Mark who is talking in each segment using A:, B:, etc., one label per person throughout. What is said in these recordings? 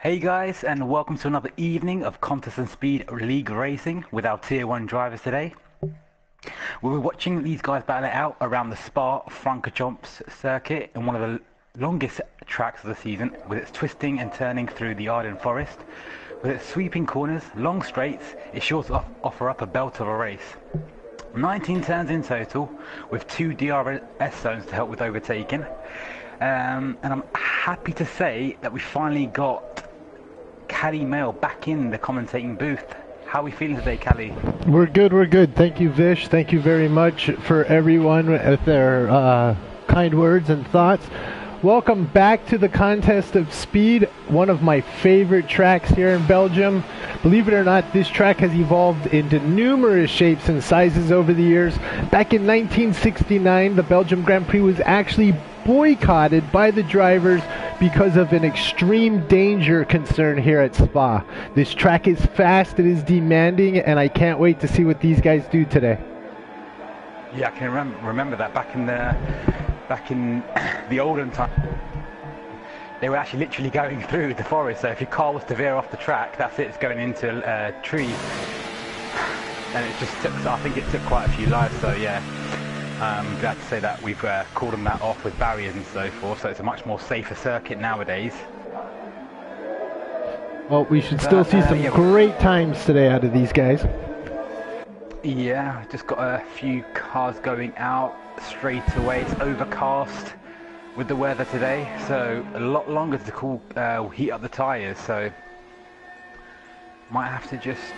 A: Hey guys, and welcome to another evening of Contest and Speed League Racing with our Tier 1 drivers today. We'll be watching these guys battle it out around the Spa-Francorchamps circuit in one of the longest tracks of the season, with its twisting and turning through the Ardennes forest. With its sweeping corners, long straights, it's sure to offer up a belt of a race. 19 turns in total, with 2 DRS zones to help with overtaking. And I'm happy to say that we finally got Callie Mail back in the commentating booth. How are we feeling today, Callie?
B: We're good. Thank you, Vish. Thank you very much for everyone with their kind words and thoughts. Welcome back to the Contest of Speed, one of my favorite tracks here in Belgium. Believe it or not, this track has evolved into numerous shapes and sizes over the years. Back in 1969, the Belgium Grand Prix was actually boycotted by the drivers because of an extreme danger concern here at Spa. This track is fast, it is demanding, and I can't wait to see what these guys do today.
A: Yeah, I can remember that back in the olden time. They were actually literally going through the forest, so if your car was to veer off the track, that's it, it's going into a tree. And it just took, I think it took quite a few lives, so yeah. I'm glad to say that we've cordoned that off with barriers and so forth, so it's a much more safer circuit nowadays.
B: Well, we should still see some great times today out of these guys.
A: Yeah, just got a few cars going out straight away. It's overcast with the weather today, so a lot longer to heat up the tyres, so might have to just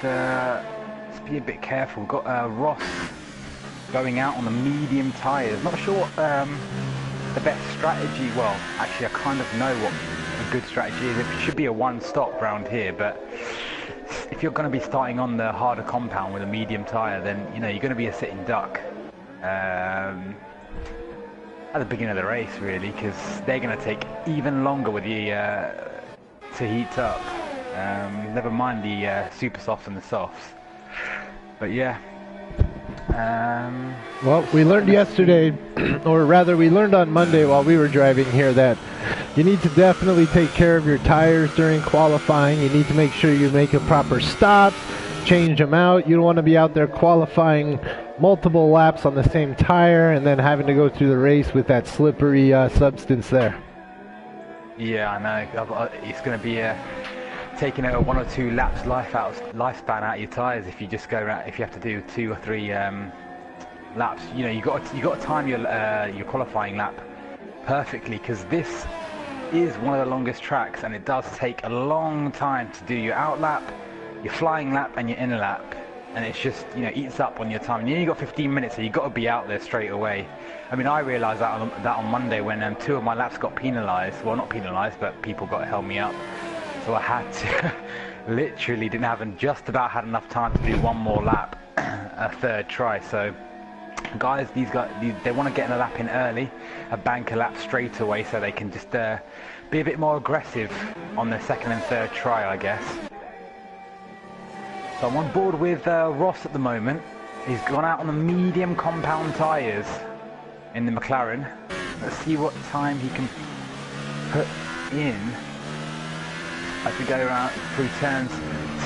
A: be a bit careful. We've got Ross going out on the medium tyres. Not sure what the best strategy, well, actually I kind of know what a good strategy is. It should be a one-stop round here, but if you're going to be starting on the harder compound with a medium tyre, then you know you're going to be a sitting duck at the beginning of the race, really, because they're going to take even longer with the to heat up. Never mind the super softs and the softs. But yeah.
B: Well, we learned yesterday, or rather we learned on Monday while we were driving here, that you need to definitely take care of your tires during qualifying. You need to make sure you make a proper stop, change them out. You don't want to be out there qualifying multiple laps on the same tire and then having to go through the race with that slippery substance there.
A: Yeah, I know. It's going to be taking a 1 or 2 laps lifespan out of your tyres if you just go around. If you have to do 2 or 3 laps, you know you got to time your qualifying lap perfectly, because this is one of the longest tracks and it does take a long time to do your out lap, your flying lap, and your inner lap, and it's just, you know, eats up on your time. And you only got 15 minutes, so you got to be out there straight away. I mean, I realised that on Monday when 2 of my laps got penalised. Well, not penalised, but people got to help me up. So I had to, literally just about had enough time to do one more lap, a third try. So guys, these they want to get in a lap in early, a bank a lap straight away, so they can just be a bit more aggressive on their second and third try, I guess. So I'm on board with Ross at the moment. He's gone out on the medium compound tyres in the McLaren. Let's see what time he can put in as we go around through turns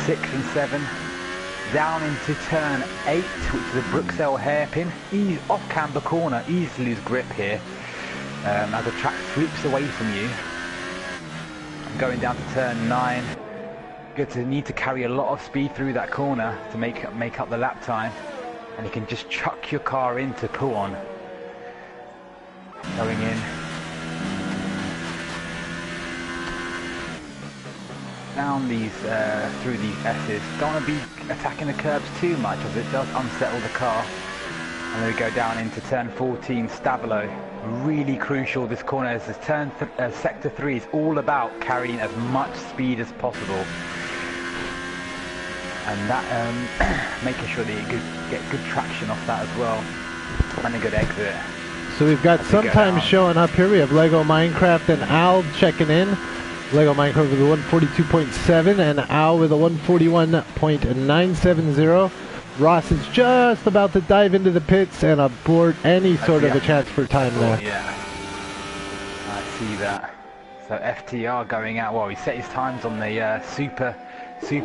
A: 6 and 7, down into turn 8, which is a Bruxelles hairpin. He's off camber corner, easy to lose grip here as the track sweeps away from you. Going down to turn 9, good to need to carry a lot of speed through that corner to make up the lap time, and you can just chuck your car into pull on. Going in. Down these through these S's. Don't want to be attacking the curbs too much, as it does unsettle the car. And then we go down into turn 14, Stabilo. Really crucial, this corner, as this sector 3 is all about carrying as much speed as possible, and that making sure that you get good traction off that as well, and a good exit.
B: So we've got sometimes showing up here. We have Lego Minecraft and Al checking in. Lego Minecraft with a 142.7 and Al with a 141.970. Ross is just about to dive into the pits and abort any sort of a chance for time there.
A: Yeah, I see that. So FTR going out. Well, he set his times on the super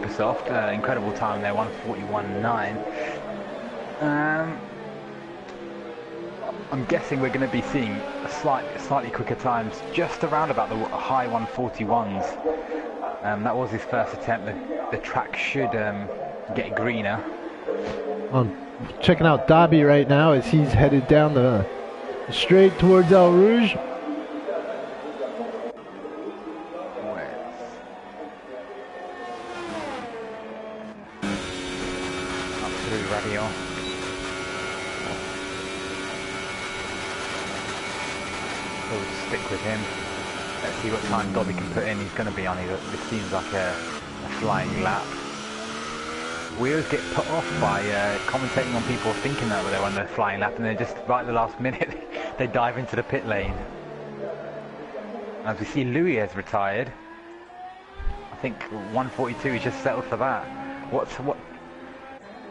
A: soft, incredible time there, 1:41.9. I'm guessing we're going to be seeing slightly quicker times, just around about the high 1:41s. That was his first attempt. The track should get greener.
B: I'm checking out Dobby right now as he's headed down the straight towards El Rouge.
A: Up through radio. We'll stick with him. Let's see what time Dobby can put in. He's going to be on here. This seems like a flying lap. We always get put off by commentating on people thinking that they're on the flying lap, and then just right at the last minute they dive into the pit lane. As we see, Louis has retired. I think 1:42 he's just settled for that. What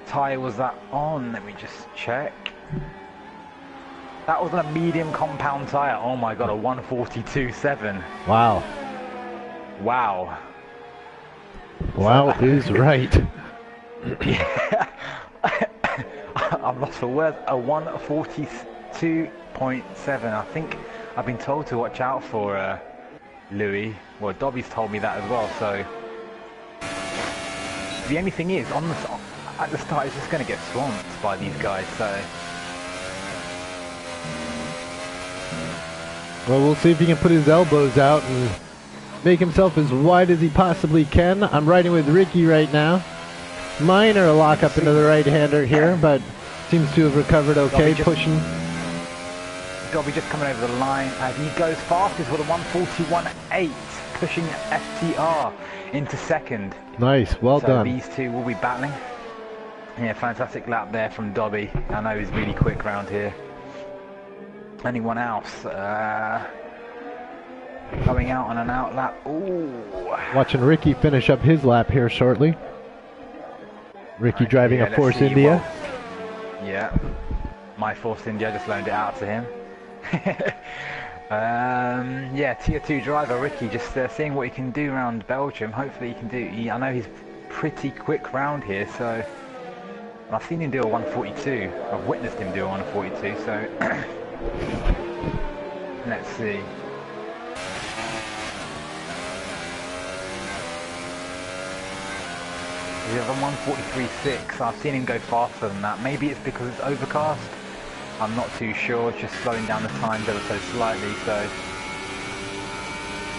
A: tyre was that on? Let me just check. That was a medium compound tyre. Oh my god, a 1:42.7.
B: Wow.
A: Wow.
B: Wow is right.
A: Yeah. I'm lost for words. A 1:42.7. I think I've been told to watch out for Louis. Well, Dobby's told me that as well. So the only thing is, at the start, he's just going to get swamped by these guys. So.
B: Well, we'll see if he can put his elbows out and make himself as wide as he possibly can. I'm riding with Ricky right now. Minor lock up into the right-hander here, but seems to have recovered okay, pushing.
A: Dobby just coming over the line, and he goes fastest with a 1:41.8, pushing FTR into second.
B: Nice, well done.
A: So these two will be battling. Yeah, fantastic lap there from Dobby. I know he's really quick around here. Anyone else? Going out on an out lap. Ooh.
B: Watching Ricky finish up his lap here shortly. Ricky driving a Force India.
A: Yeah, my Force India, just loaned it out to him. Yeah, tier 2 driver Ricky, just seeing what he can do around Belgium. Hopefully he can do. I know he's pretty quick round here, so I've seen him do a 1:42. I've witnessed him do a 1:42, so let's see. We have a 1:43.6. I've seen him go faster than that. Maybe it's because it's overcast. I'm not too sure. It's just slowing down the times ever so slightly. So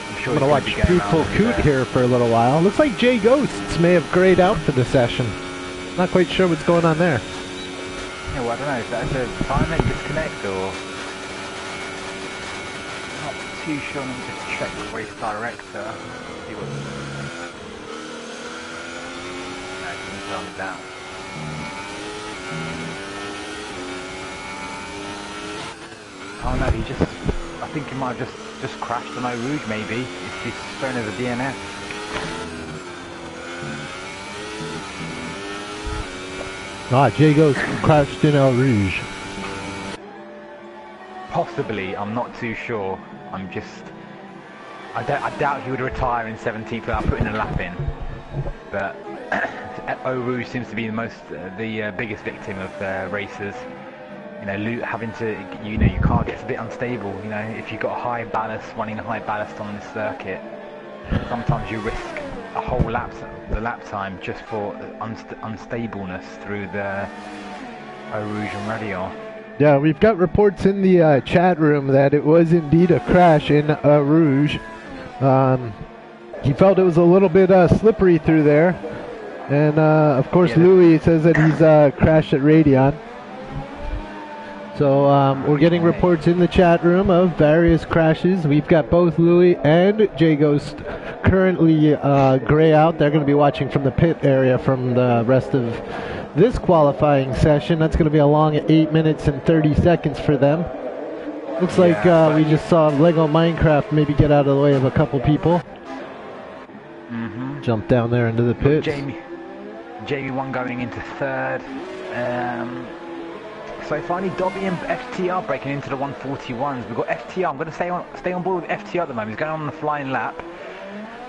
A: I'm sure.
B: I'm gonna watch Beautiful Coot here for a little while. Looks like Jay Ghosts may have grayed out for the session. Not quite sure what's going on there.
A: Yeah, well, I don't know. Is that a timing disconnect or? Not too sure. Let me just check the race director. See what. Down. Oh no, he just, I think he might have just crashed on Eau Rouge maybe. It's thrown as a DNF.
B: Ah, Jago crashed in El Rouge.
A: Possibly, I'm not too sure. I doubt he would retire in 17th without putting a lap in. But Eau Rouge seems to be the biggest victim of racers. You know, having to, your car gets a bit unstable. You know, if you've got a high ballast, running a high ballast on this circuit, sometimes you risk a whole lap time just for unstableness through the Eau Rouge and Radio.
B: Yeah, we've got reports in the chat room that it was indeed a crash in Eau Rouge. He felt it was a little bit slippery through there. And, of course, yeah, Louis says that he's crashed at Radeon. So we're getting reports in the chat room of various crashes. We've got both Louis and J-Ghost currently gray out. They're going to be watching from the pit area from the rest of this qualifying session. That's going to be a long 8 minutes and 30 seconds for them. Looks like we just saw Lego Minecraft maybe get out of the way of a couple people. Jump down there into the pits.
A: Jamie1 going into third. So finally, Dobby and FTR breaking into the 141s. We've got FTR. I'm going to stay on board with FTR at the moment. He's going on the flying lap.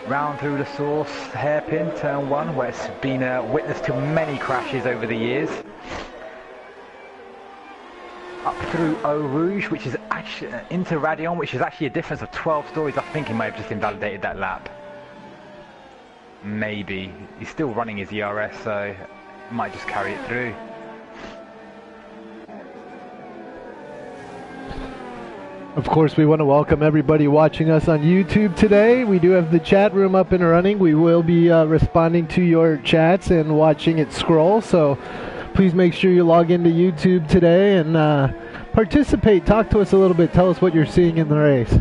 A: Round through the source, hairpin, turn 1, where it's been witness to many crashes over the years. Up through Eau Rouge, which is actually into Radion, which is actually a difference of 12 stories. I think he may have just invalidated that lap. Maybe. He's still running his ERS, so might just carry it through.
B: Of course, we want to welcome everybody watching us on YouTube today. We do have the chat room up and running. We will be responding to your chats and watching it scroll, so please make sure you log into YouTube today and participate. Talk to us a little bit. Tell us what you're seeing in the race.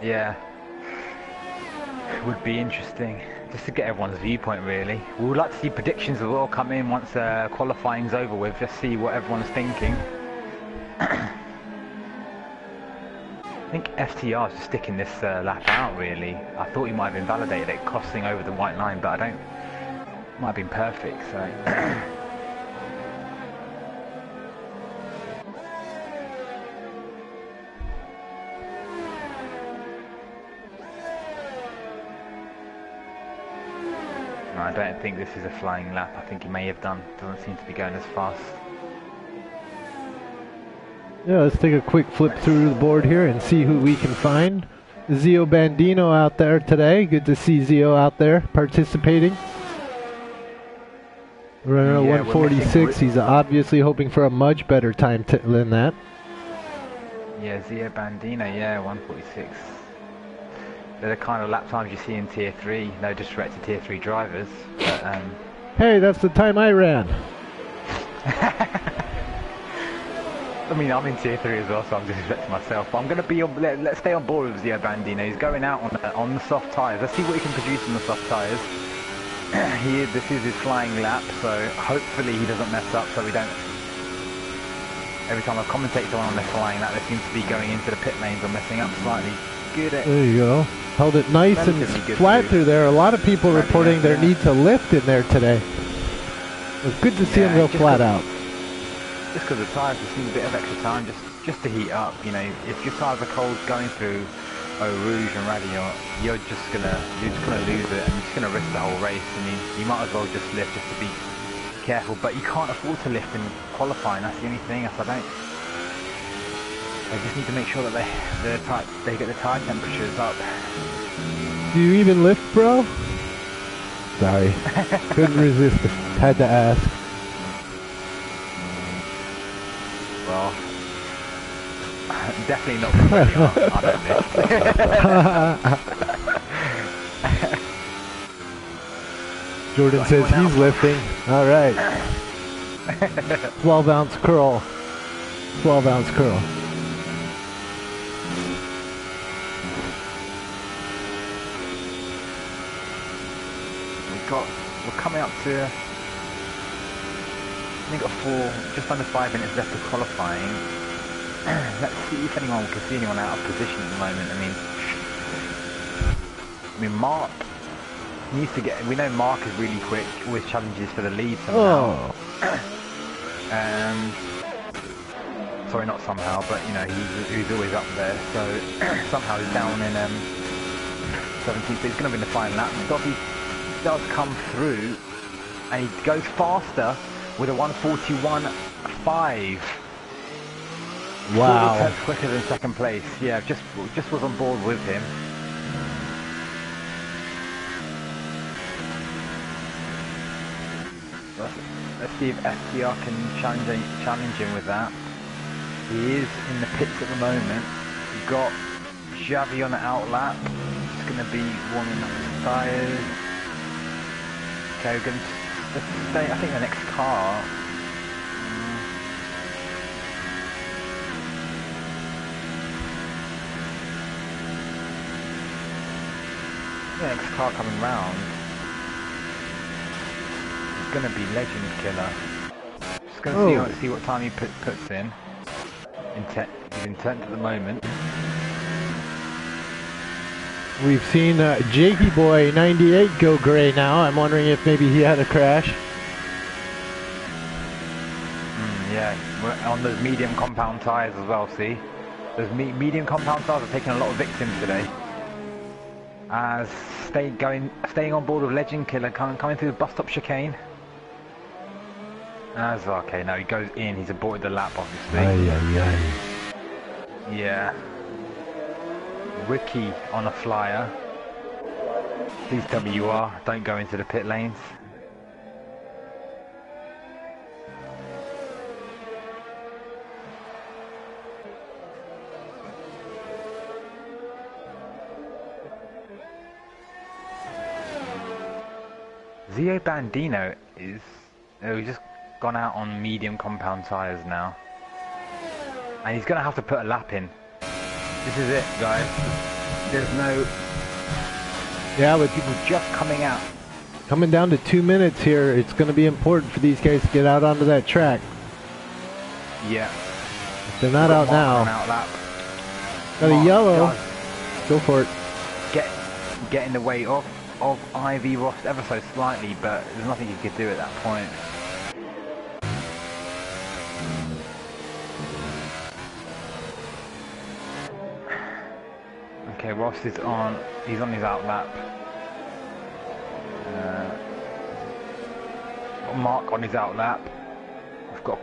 A: Yeah. It would be interesting, just to get everyone's viewpoint, really. We would like to see predictions as well come in once qualifying's over with, just see what everyone's thinking. I think FTR is sticking this lap out, really. I thought he might have invalidated it, crossing over the white line, but I don't. Might have been perfect, so. No, I don't think this is a flying lap. I think he may have done. Doesn't seem to be going as fast.
B: Yeah, let's take a quick flip through the board here and see who we can find. Zio Bandino out there today. Good to see Zio out there participating. Running at 146. He's obviously hoping for a much better time than that.
A: Yeah, Zio Bandino, yeah, 146. They're the kind of lap times you see in Tier 3. No disrespect to Tier 3 drivers. But,
B: hey, that's the time I ran.
A: I mean, I'm in Tier 3 as well, so I'm disrespecting myself. But I'm going to be on, let's stay on board with Zio Bandino. He's going out on the soft tyres. Let's see what he can produce on the soft tyres. This is his flying lap, so hopefully he doesn't mess up, so we don't... Every time I've commentated someone on their flying lap, they seem to be going into the pit lanes or messing up slightly. Good at...
B: There you go. Held it nice and flat through there. A lot of people reporting their need to lift in there today. It was good to see him go flat out.
A: Just because the tyres just need a bit of extra time just to heat up, you know. If your tyres are cold going through Eau Rouge and Radion, you're just gonna lose it and you're just gonna risk the whole race. I mean, you might as well just lift just to be careful, but you can't afford to lift in qualifying. That's the only thing. They just need to make sure that they get the tyre temperatures up.
B: Do you even lift, bro? Sorry, couldn't resist it. Had to ask.
A: Well, definitely not for Radion. I don't lift.
B: Jordan says he's lifting. All right. 12-ounce curl. 12-ounce curl.
A: We're coming up to, I think, just under 5 minutes left of qualifying. Let's see if anyone can see anyone out of position at the moment. I mean, Mark needs to get. We know Mark is really quick, always challenges for the lead somehow. Sorry, not somehow, but you know he's always up there. So somehow he's down in 17th. So he's going to be in the final lap. Dobby does come through, and he goes faster with a 141.5.
B: Wow.
A: 4 tenths quicker than second place. Yeah, just was on board with him. Let's see if FTR can challenge him with that. He is in the pits at the moment. We've got Javi on the outlap. He's going to be warming up his tyres. Okay, we're going to stay. I think the next car. The next car coming round is going to be Legend Killer. Just going to see what time he puts in. He's in 10th at the moment.
B: We've seen Jakey Boy 98 go grey now. I'm wondering if maybe he had a crash.
A: Yeah. We're on those medium compound tyres as well, see? Those medium compound tyres are taking a lot of victims today. As staying on board with Legend Killer, coming through the bus stop chicane. As okay, now he goes in. He's aborted the lap, obviously. Yeah. Ricky on a flyer. Please tell me you are. Don't go into the pit lanes. Zio Bandino is... Oh, he's just gone out on medium compound tyres now. And he's going to have to put a lap in. This is it, guys. There's no...
B: Yeah, with
A: people just coming out.
B: Coming down to 2 minutes here, it's going to be important for these guys to get out onto that track.
A: Yeah.
B: If they're not out now. Got a yellow. Go for it.
A: Get in the way of Ivy Ross ever so slightly, but there's nothing you could do at that point. Okay, Ross is on. He's on his out lap. Got Mark on his out lap. We've got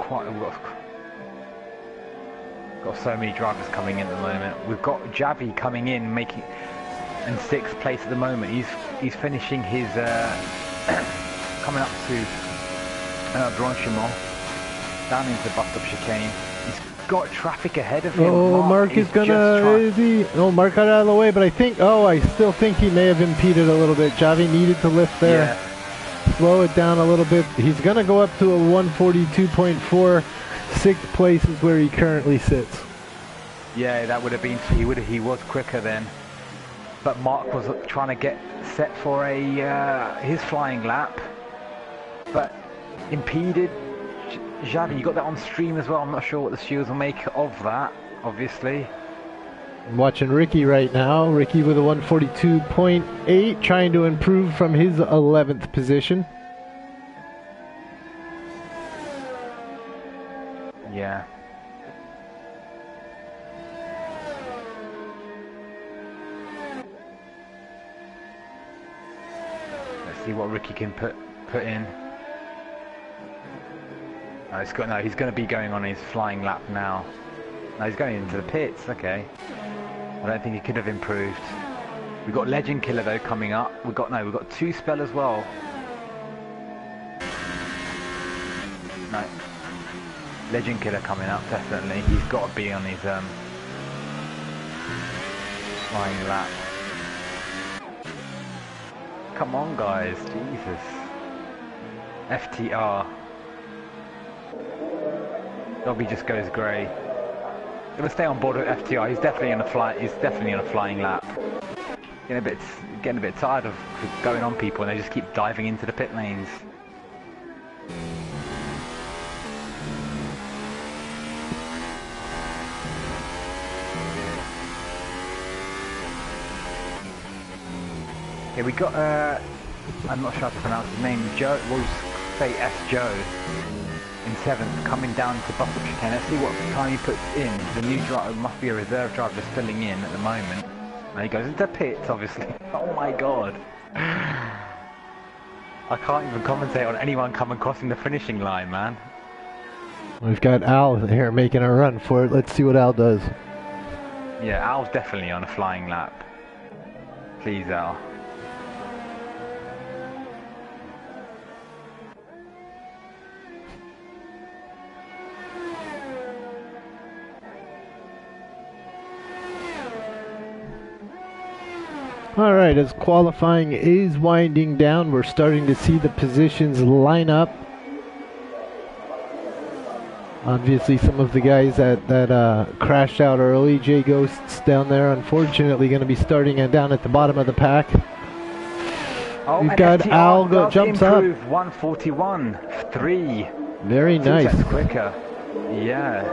A: so many drivers coming in at the moment. We've got Javi coming in, making in 6th place at the moment. He's finishing his coming up to Blanchimont, down into the bus stop chicane. He's got traffic ahead of him.
B: Oh, Mark is gonna... Is he? Oh, Mark got out of the way, but I think... Oh, I still think he may have impeded a little bit. Javi needed to lift there.
A: Yeah.
B: Slow it down a little bit. He's gonna go up to a 142.4. 6th place is where he currently sits.
A: Yeah, that would have been... He was quicker then. But Mark was trying to get set for his flying lap. But impeded. Javi, you got that on stream as well. I'm not sure what the stewards will make of that, obviously.
B: I'm watching Ricky right now. Ricky with a 142.8, trying to improve from his 11th position.
A: Yeah. Let's see what Ricky can put in. He's going to be going on his flying lap now. No, he's going into the pits. Okay. I don't think he could have improved. We've got Legend Killer though coming up. We've got 2 Spell as well. No. Legend Killer coming up, definitely. He's got to be on his flying lap. Come on, guys. Jesus. FTR. Dobby just goes grey. Gonna stay on board with FTR. He's definitely on a flying lap. Getting a bit tired of going on people, and they just keep diving into the pit lanes. Okay, we got I'm not sure how to pronounce his name. Joe. We'll just say S. Joe. In 7th, coming down to bus stop chicane. Let's see what time he puts in. The new driver must be a reserve driver just filling in at the moment. And he goes into pits, obviously. Oh my god. I can't even commentate on anyone coming crossing the finishing line, man.
B: We've got Al here making a run for it. Let's see what Al does.
A: Yeah, Al's definitely on a flying lap. Please, Al.
B: Alright, as qualifying is winding down, we're starting to see the positions line up. Obviously some of the guys that crashed out early, Jay Ghosts down there, unfortunately going to be starting down at the bottom of the pack.
A: Oh,
B: we've got
A: FTR
B: Al jumps up.
A: 141.3.
B: Very nice.
A: Quicker. Yeah.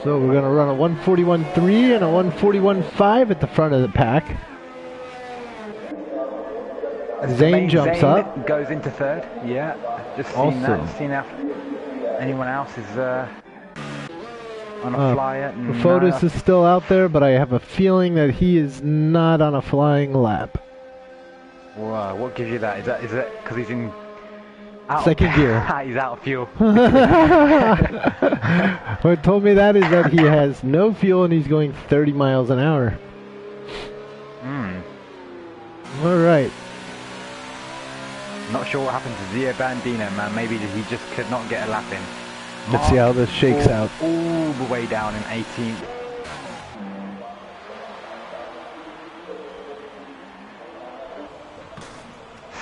B: So we're going to run a 141.3 and a 141.5 at the front of the pack. Zane jumps up.
A: Goes into 3rd. Yeah. Just
B: seen
A: that. Seen that. Anyone else is on a flyer? No.
B: Fotis is still out there, but I have a feeling that he is not on a flying lap.
A: Wow, what gives you that? Is it because he's in
B: second gear?
A: He's out of fuel.
B: What told me that is that he has no fuel and he's going 30 miles an hour. All right.
A: Not sure what happened to Zio Bandino, man. Maybe he just could not get a lap in.
B: Let's see how this shakes out.
A: All the way down in 18th.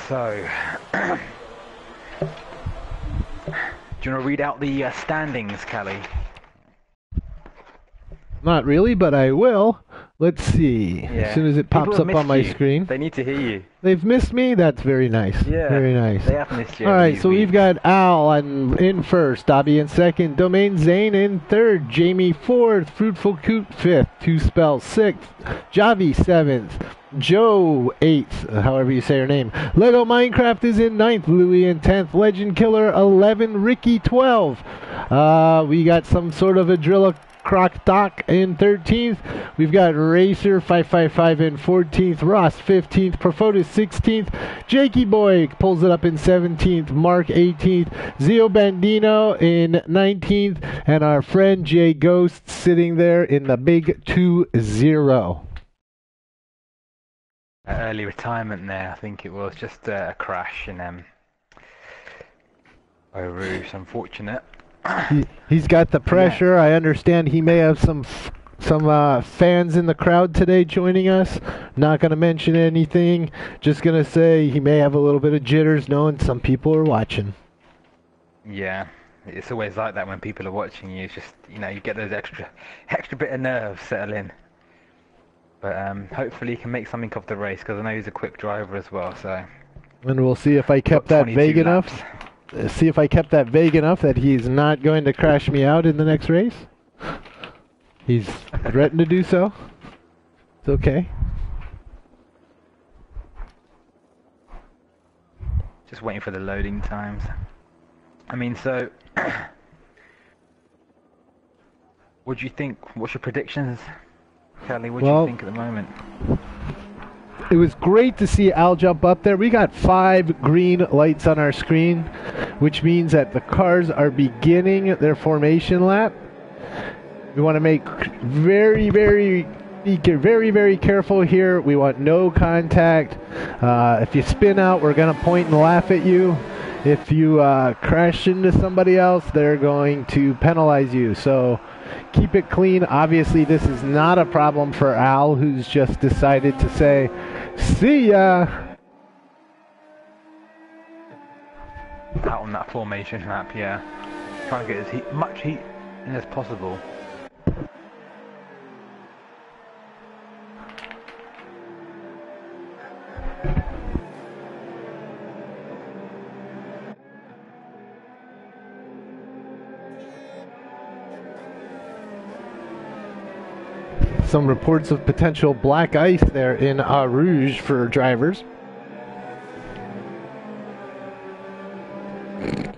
A: So, do you want to read out the standings, Callie?
B: Not really, but I will. Let's see.
A: Yeah.
B: As soon as it pops up on my screen.
A: They need to hear you.
B: They've missed me? That's very nice.
A: Yeah.
B: Very nice.
A: They have missed you.
B: Alright, so we've got Al in first, Dobby in second, Domain Zane in third, Jamie fourth, Fruitful Coot fifth, Two Spells sixth, Javi seventh, Joe 8th, however you say her name. Lego Minecraft is in 9th, Louie in 10th, Legend Killer 11, Ricky 12. We got some sort of a Drilla Croc Doc in 13th. We've got Racer 555 in 14th, Ross 15th, Profotis 16th, Jakey Boy pulls it up in 17th, Mark 18th, Zio Bandino in 19th, and our friend Jay Ghost sitting there in the big 2-0.
A: Early retirement there, I think it was just a crash in Eau Rouge. Unfortunate.
B: He's got the pressure. Yeah. I understand he may have some fans in the crowd today joining us. Not going to mention anything. Just going to say he may have a little bit of jitters knowing some people are watching.
A: Yeah, it's always like that when people are watching you. It's just, you know, you get those extra bit of nerves settle in. But hopefully he can make something of the race, because I know he's a quick driver as well. So.
B: And we'll see if I kept that vague enough. See if I kept that vague enough that he's not going to crash me out in the next race. He's threatened to do so. It's okay.
A: Just waiting for the loading times. I mean, so what do you think? What's your predictions, Kelly? What do you think at the moment?
B: It was great to see Al jump up there. We got 5 green lights on our screen, which means that the cars are beginning their formation lap. We want to make be very careful here. We want no contact. If you spin out, we're going to point and laugh at you. If you crash into somebody else, they're going to penalize you. So keep it clean. Obviously, this is not a problem for Al, who's just decided to say, see ya!
A: Out on that formation lap, yeah. Trying to get as much heat in as possible.
B: Some reports of potential black ice there in Eau Rouge for drivers.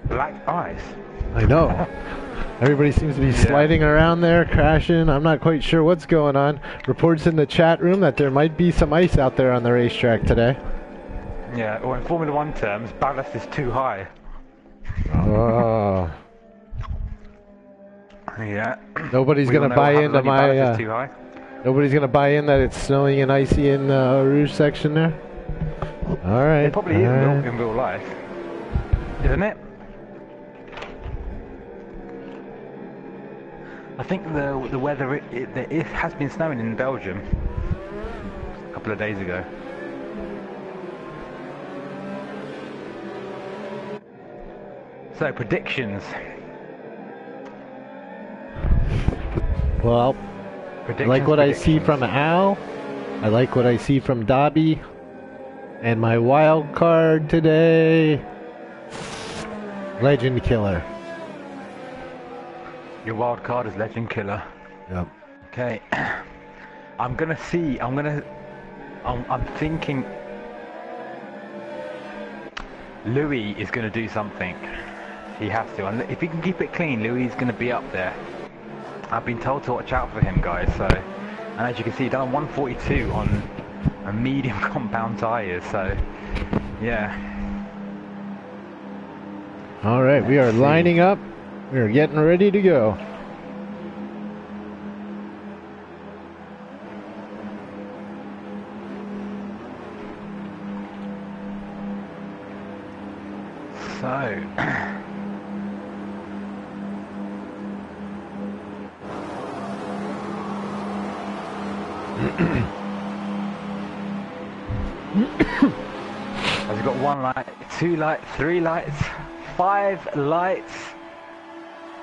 A: Black ice?
B: I know. Everybody seems to be sliding around there, crashing. I'm not quite sure what's going on. Reports in the chat room that there might be some ice out there on the racetrack today.
A: Yeah, or in Formula 1 terms, ballast is too high.
B: Oh.
A: Yeah.
B: Nobody's going to buy into my...
A: too high.
B: Nobody's going to buy in that it's snowing and icy in the Rouge section there? Alright.
A: It probably is in real life. Isn't it? I think the weather, it has been snowing in Belgium a couple of days ago. So, predictions.
B: Well... I like what I see from Al. I like what I see from Dobby. And my wild card today, Legend Killer.
A: Your wild card is Legend Killer.
B: Yep.
A: Okay. I'm thinking Louis is gonna do something. he has to. And if he can keep it clean, Louis is going to be up there. I've been told to watch out for him, guys. So, and as you can see, done 142 on a medium compound tyres. So, yeah.
B: All right, we are lining up. We are getting ready to go.
A: So, has he got 1 light, 2 lights, 3 lights, 5 lights?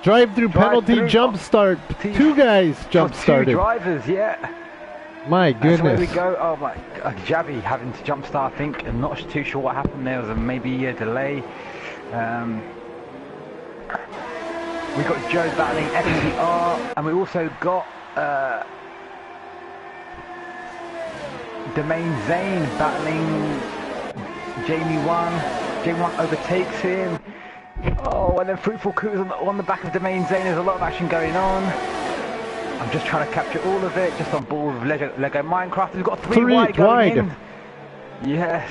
B: Drive-through penalty jump start. 2 guys jump started.
A: 2 drivers, yeah.
B: My goodness.
A: That's where we go. Oh my, Javi having to jump start. I think I'm not too sure what happened there. Was maybe a delay. We got Joe battling FTR, and we also got Domain Zane battling Jamie1. Jamie1 overtakes him. Oh, and then Fruitful Coos on the back of Domain Zane. There's a lot of action going on. I'm just trying to capture all of it, just on board with Lego Minecraft. We've got 3 wide going in. Yes.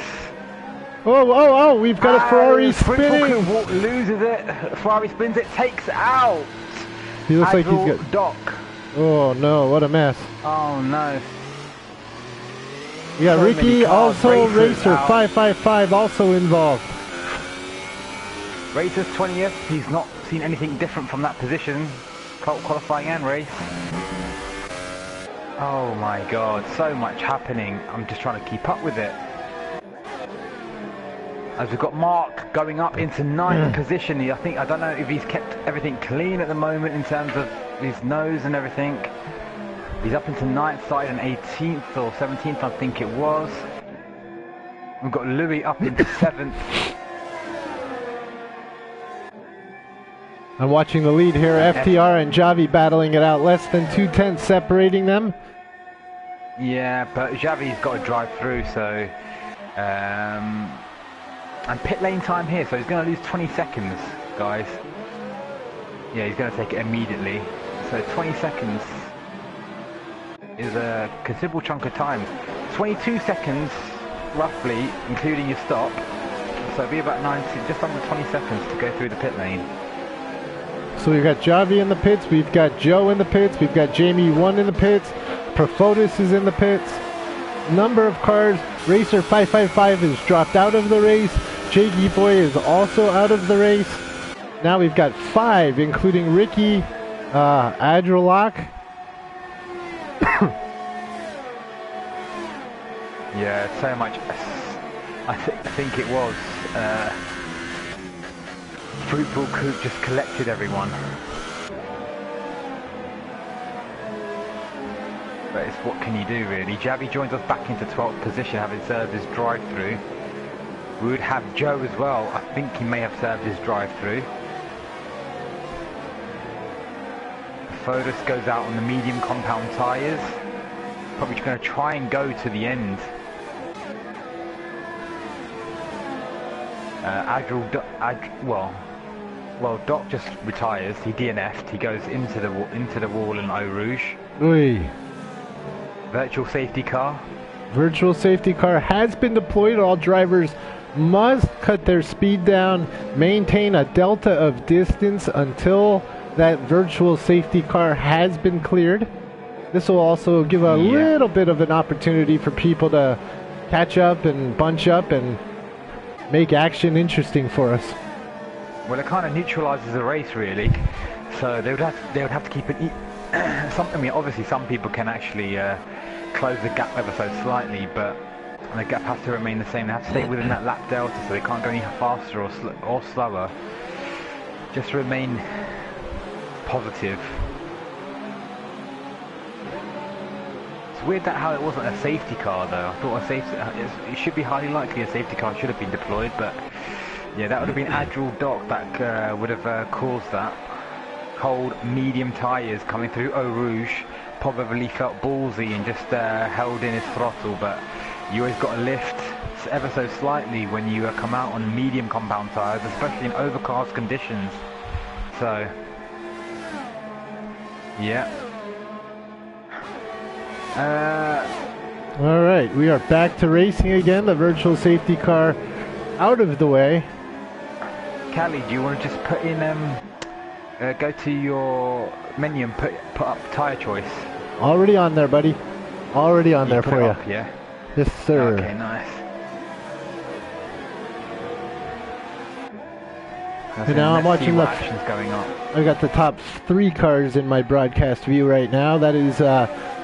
B: Oh, we've got a Ferrari spinning.
A: Loses it. Ferrari spins it, takes out.
B: He looks like he's got...
A: Doc.
B: Oh no, what a mess.
A: Oh no.
B: We got Ricky, also Racer, 555 also involved.
A: Racer's 20th, he's not seen anything different from that position. Qualifying and race. Oh my god, so much happening. I'm just trying to keep up with it. As we've got Mark going up into 9th position. I don't know if he's kept everything clean at the moment in terms of his nose and everything. He's up into 9th side and 18th or 17th, I think it was. We've got Louis up into 7th.
B: I'm watching the lead here, FTR and Javi battling it out, less than 2 tenths separating them.
A: Yeah, but Javi's got to drive through, so... and pit lane time here, so he's going to lose 20 seconds, guys. Yeah, he's going to take it immediately. So 20 seconds is a considerable chunk of time. 22 seconds, roughly, including your stop. So it'll be about 90, just under 20 seconds to go through the pit lane.
B: So we've got Javi in the pits, we've got Joe in the pits, we've got Jamie1 in the pits, Profotis is in the pits. Number of cars, Racer 555 is dropped out of the race, Jakey Boy is also out of the race. Now we've got 5, including Ricky, Adrolock.
A: Yeah, so much. I think it was. Fruitful Coop just collected everyone. But it's what can you do really. Javi joins us back into 12th position, having served his drive-through. We would have Joe as well. I think he may have served his drive-through. Fotis goes out on the medium compound tyres. Probably going to try and go to the end. Well, Doc just retires. He DNF'd. He goes into the wall in Eau Rouge.
B: Oy.
A: Virtual safety car.
B: Virtual safety car has been deployed. All drivers must cut their speed down, maintain a delta of distance until that virtual safety car has been cleared. This will also give a little bit of an opportunity for people to catch up and bunch up and make action interesting for us.
A: Well, it kind of neutralizes the race, really. So they would have to keep it. I mean, obviously, some people can actually close the gap ever so slightly, but the gap has to remain the same. They have to stay within that lap delta, so they can't go any faster or slower. Just remain positive. It's weird that how it wasn't a safety car, though. I thought it should be highly likely a safety car should have been deployed, but. Yeah, that would have been Admiral Doc that would have caused that. Cold, medium tyres coming through Eau Rouge. Probably felt ballsy and just held in his throttle, but you always got to lift, adjusts ever so slightly when you come out on medium compound tyres, especially in overcast conditions. So, yeah.
B: All right, we are back to racing again. The virtual safety car out of the way.
A: Callie, do you want to just put in, go to your menu and put up tyre choice?
B: Already on there, buddy. Already on there for you.
A: Up, yeah?
B: Yes, sir.
A: Okay, nice.
B: And now I'm watching the
A: action's going on.
B: I got the top 3 cars in my broadcast view right now. That is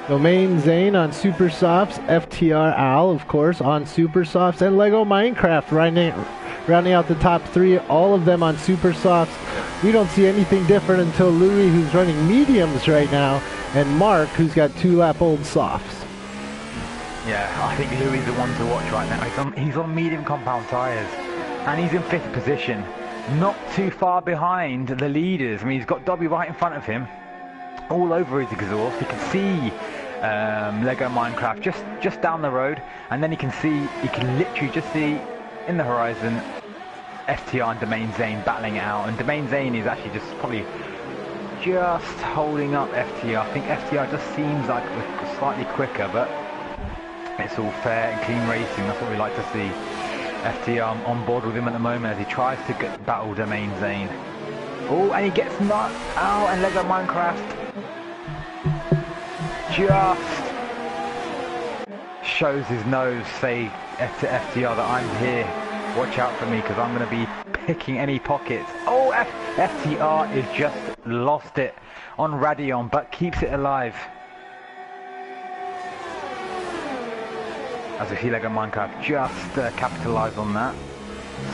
B: Domain Zane on Super Softs, FTR Al, of course, on Super Softs, and Lego Minecraft rounding out the top 3, all of them on Super Softs. We don't see anything different until Louis, who's running mediums right now, and Mark, who's got 2-lap-old softs.
A: Yeah, I think Louis is the one to watch right now. He's on medium compound tyres, and he's in 5th position. Not too far behind the leaders. I mean, he's got Dobby right in front of him, all over his exhaust. He can see Lego Minecraft just down the road, and then he can literally just see in the horizon FTR and Domain Zane battling it out. And Domain Zane is actually probably just holding up FTR. I think FTR just seems like slightly quicker, but it's all fair and clean racing. That's what we like to see. FTR on board with him at the moment as he tries to battle Domain Zane. Oh, and he gets knocked out, and Lego Minecraft just shows his nose, say to FTR that I'm here. Watch out for me, because I'm going to be picking any pockets. Oh, FTR is just lost it on Radeon, but keeps it alive. As we see Lego Minecraft just capitalise on that.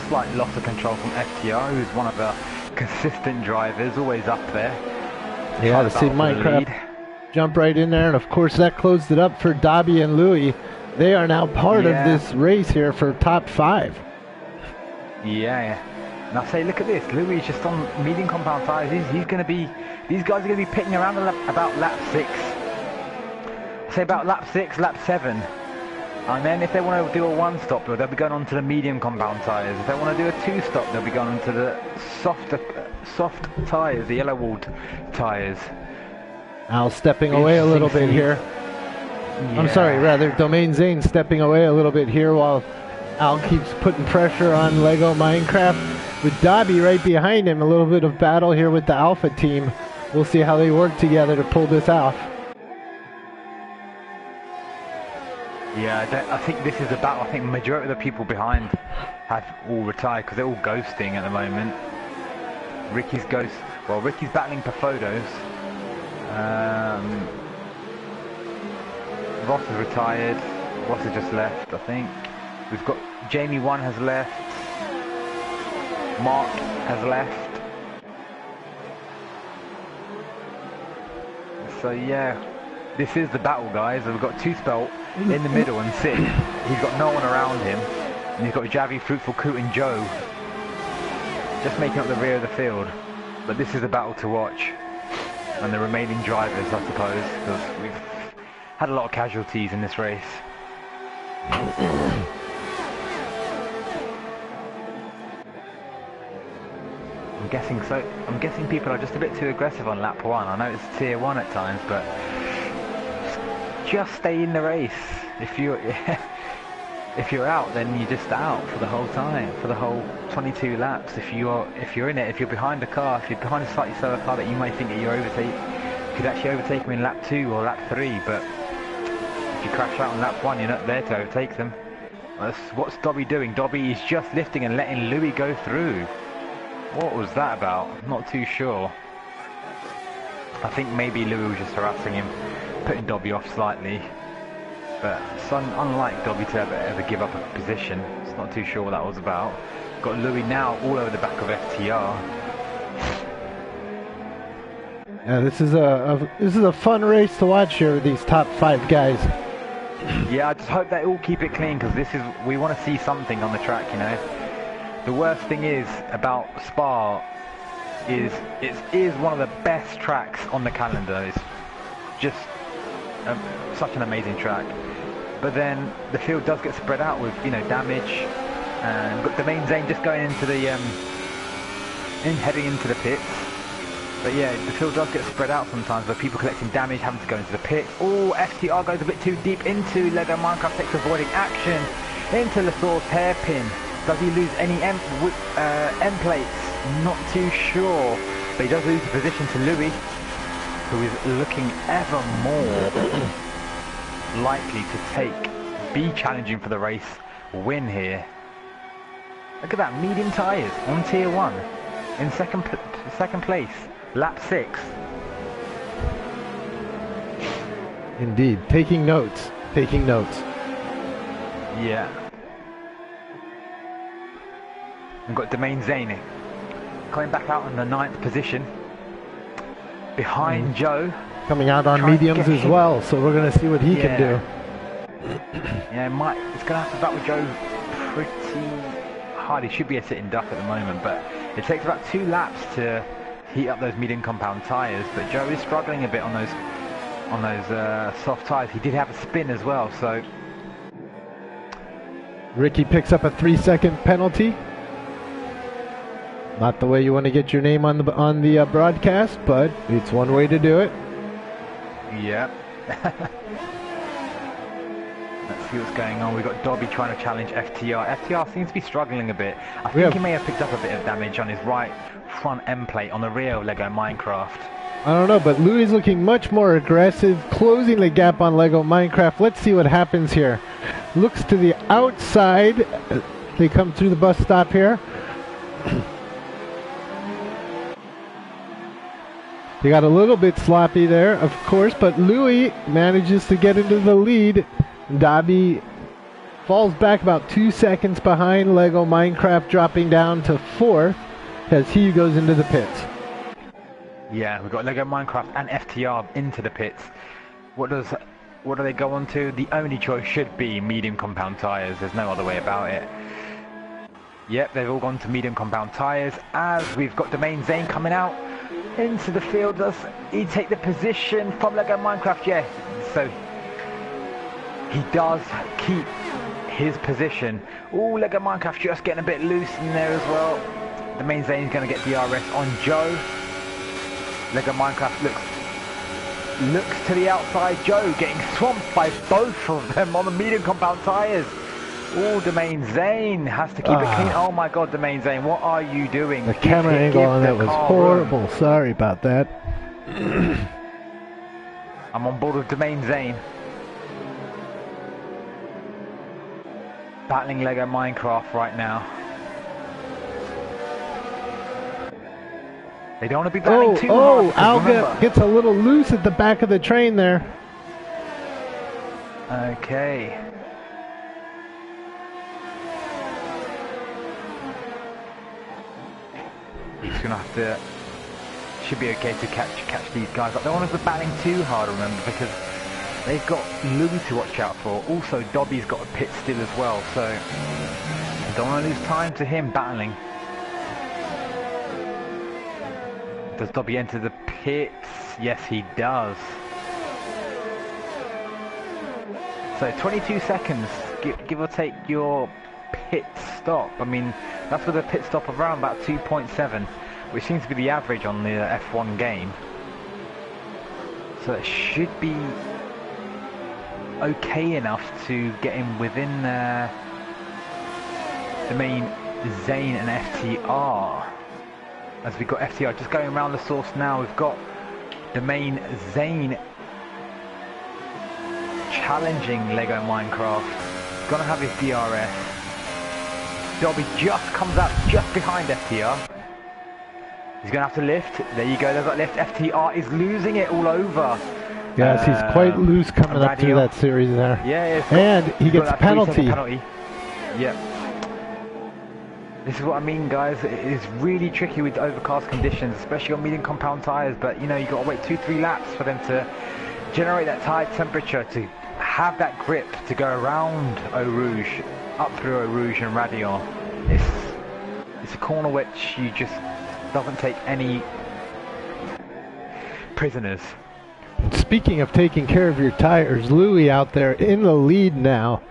A: Slight loss of control from FTR, who's one of the consistent drivers, always up there.
B: Yeah, to see Minecraft jump right in there, and of course that closed it up for Dobby and Louis. They are now part of this race here for top 5.
A: Yeah. Now say, look at this. Louis is just on medium compound tyres. He's going to be. These guys are going to be pitting around about lap 6. Say about lap 6, lap 7. And then if they want to do a 1-stop, they'll be going on to the medium compound tyres. If they want to do a 2-stop, they'll be going on to the soft tyres, the yellow walled tyres.
B: Al stepping away a little bit here. Yeah. I'm sorry, rather Domain Zane stepping away a little bit here while Al keeps putting pressure on Lego Minecraft. With Dobby right behind him, a little bit of battle here with the Alpha team. We'll see how they work together to pull this off.
A: Yeah, I think this is a battle. I think the majority of the people behind have all retired because they're all ghosting at the moment. Ricky's battling for photos. Ross has retired. Ross has just left, I think. We've got Jamie1 has left. Mark has left. So yeah, this is the battle, guys. We've got Toothbelt in the middle and 6th. He's got no one around him. And he's got Javi, Fruitful, Coot and Joe just making up the rear of the field. But this is a battle to watch. And the remaining drivers, I suppose, because we've had a lot of casualties in this race. I'm guessing people are just a bit too aggressive on lap 1. I know it's tier 1 at times, but just stay in the race. If you're out, then you're just out for the whole time, for the whole 22 laps. If you're in it, if you're behind a car, if you're behind a slightly slower car that you might think that you could actually overtake them in lap 2 or lap 3, but if you crash out on lap 1, you're not there to overtake them. What's Dobby doing? Dobby is just lifting and letting Louis go through. What was that about? I'm not too sure. I think maybe Louis was just harassing him, putting Dobby off slightly. But it's unlike Dobby to ever give up a position. It's not too sure what that was about. Got Louis now all over the back of FTR.
B: Yeah, this is a fun race to watch here with these top 5 guys.
A: Yeah, I just hope they all keep it clean, because we want to see something on the track, you know. The worst thing is about Spa is it is one of the best tracks on the calendar. It's just such an amazing track. but then the field does get spread out with, you know, damage. And we've got Domain Zane just going into the, heading into the pits. But yeah, the field does get spread out sometimes, where people collecting damage, having to go into the pits. Oh, FTR goes a bit too deep into Lego Minecraft, takes avoiding action into Lasor's hairpin. Does he lose any end plates? Not too sure. But he does lose the position to Louis, who is looking ever more likely to be challenging for the race, win here. Look at that, medium tyres on tier 1 in second place, lap 6.
B: Indeed, taking notes, taking notes.
A: Yeah. We've got Domain Zane coming back out in the 9th position, behind Joe.
B: Coming out on mediums as well, so we're going to see what he can do.
A: Yeah, it's going to have to battle Joe pretty hard. He should be a sitting duck at the moment, but it takes about 2 laps to heat up those medium compound tyres. But Joe is struggling a bit on those soft tyres. He did have a spin as well, so
B: Ricky picks up a 3-second penalty. Not the way you want to get your name on the broadcast, but it's one way to do it.
A: Yep. Let's see what's going on. We've got Dobby trying to challenge FTR. FTR seems to be struggling a bit. I think he may have picked up a bit of damage on his right front end plate on the real Lego Minecraft.
B: I don't know, but Louis is looking much more aggressive, closing the gap on Lego Minecraft. Let's see what happens here. Looks to the outside. They come through the bus stop here. They got a little bit sloppy there, of course, but Louis manages to get into the lead. Dobby falls back about 2 seconds behind Lego Minecraft, dropping down to 4th as he goes into the pits.
A: Yeah, we've got Lego Minecraft and FTR into the pits. What do they go on to? The only choice should be medium compound tyres. There's no other way about it. Yep, they've all gone to medium compound tyres, as we've got Domain Zane coming out into the field. Does he take the position from Lego Minecraft? Yeah, so he does keep his position. Oh, Lego Minecraft just getting a bit loose in there as well. Domain Zane is going to get DRS on Joe. Lego Minecraft looks to the outside. Joe getting swamped by both of them on the medium compound tyres. Oh, Domain Zane has to keep it clean. Oh my god, Domain Zane, what are you doing?
B: The camera angle on that was horrible. Sorry about that.
A: I'm on board with Domain Zane. Battling Lego Minecraft right now. They don't want to be battling too hard.
B: Alga gets a little loose at the back of the train there.
A: Okay. He's gonna have to. Should be okay to catch these guys up. They don't want us to battling too hard, remember, because they've got Louis to watch out for. Also, Dobby's got a pit still as well, so don't want to lose time to him battling. Does Dobby enter the pits? Yes, he does. So 22 seconds, give or take your pit stop. I mean, that's with a pit stop of around about 2.7, which seems to be the average on the F1 game. So it should be okay enough to get him within Domain Zane and FTR. As we've got FTR just going around the source now, we've got Domain Zane challenging Lego Minecraft. Gonna have his DRS. Dobby just comes out just behind FTR. He's gonna have to lift. There you go, there's that lift. FTR is losing it all over.
B: Yes, he's quite loose coming up through that series there.
A: Yeah,
B: and he gets a penalty.
A: Yep. This is what I mean, guys. It is really tricky with overcast conditions, especially on medium compound tyres, but you know, you've got to wait 2-3 laps for them to generate that tyre temperature, to have that grip to go around Eau Rouge, up through Eau Rouge and Radion. It's a corner which you just doesn't take any prisoners.
B: Speaking of taking care of your tires, Louis out there in the lead now,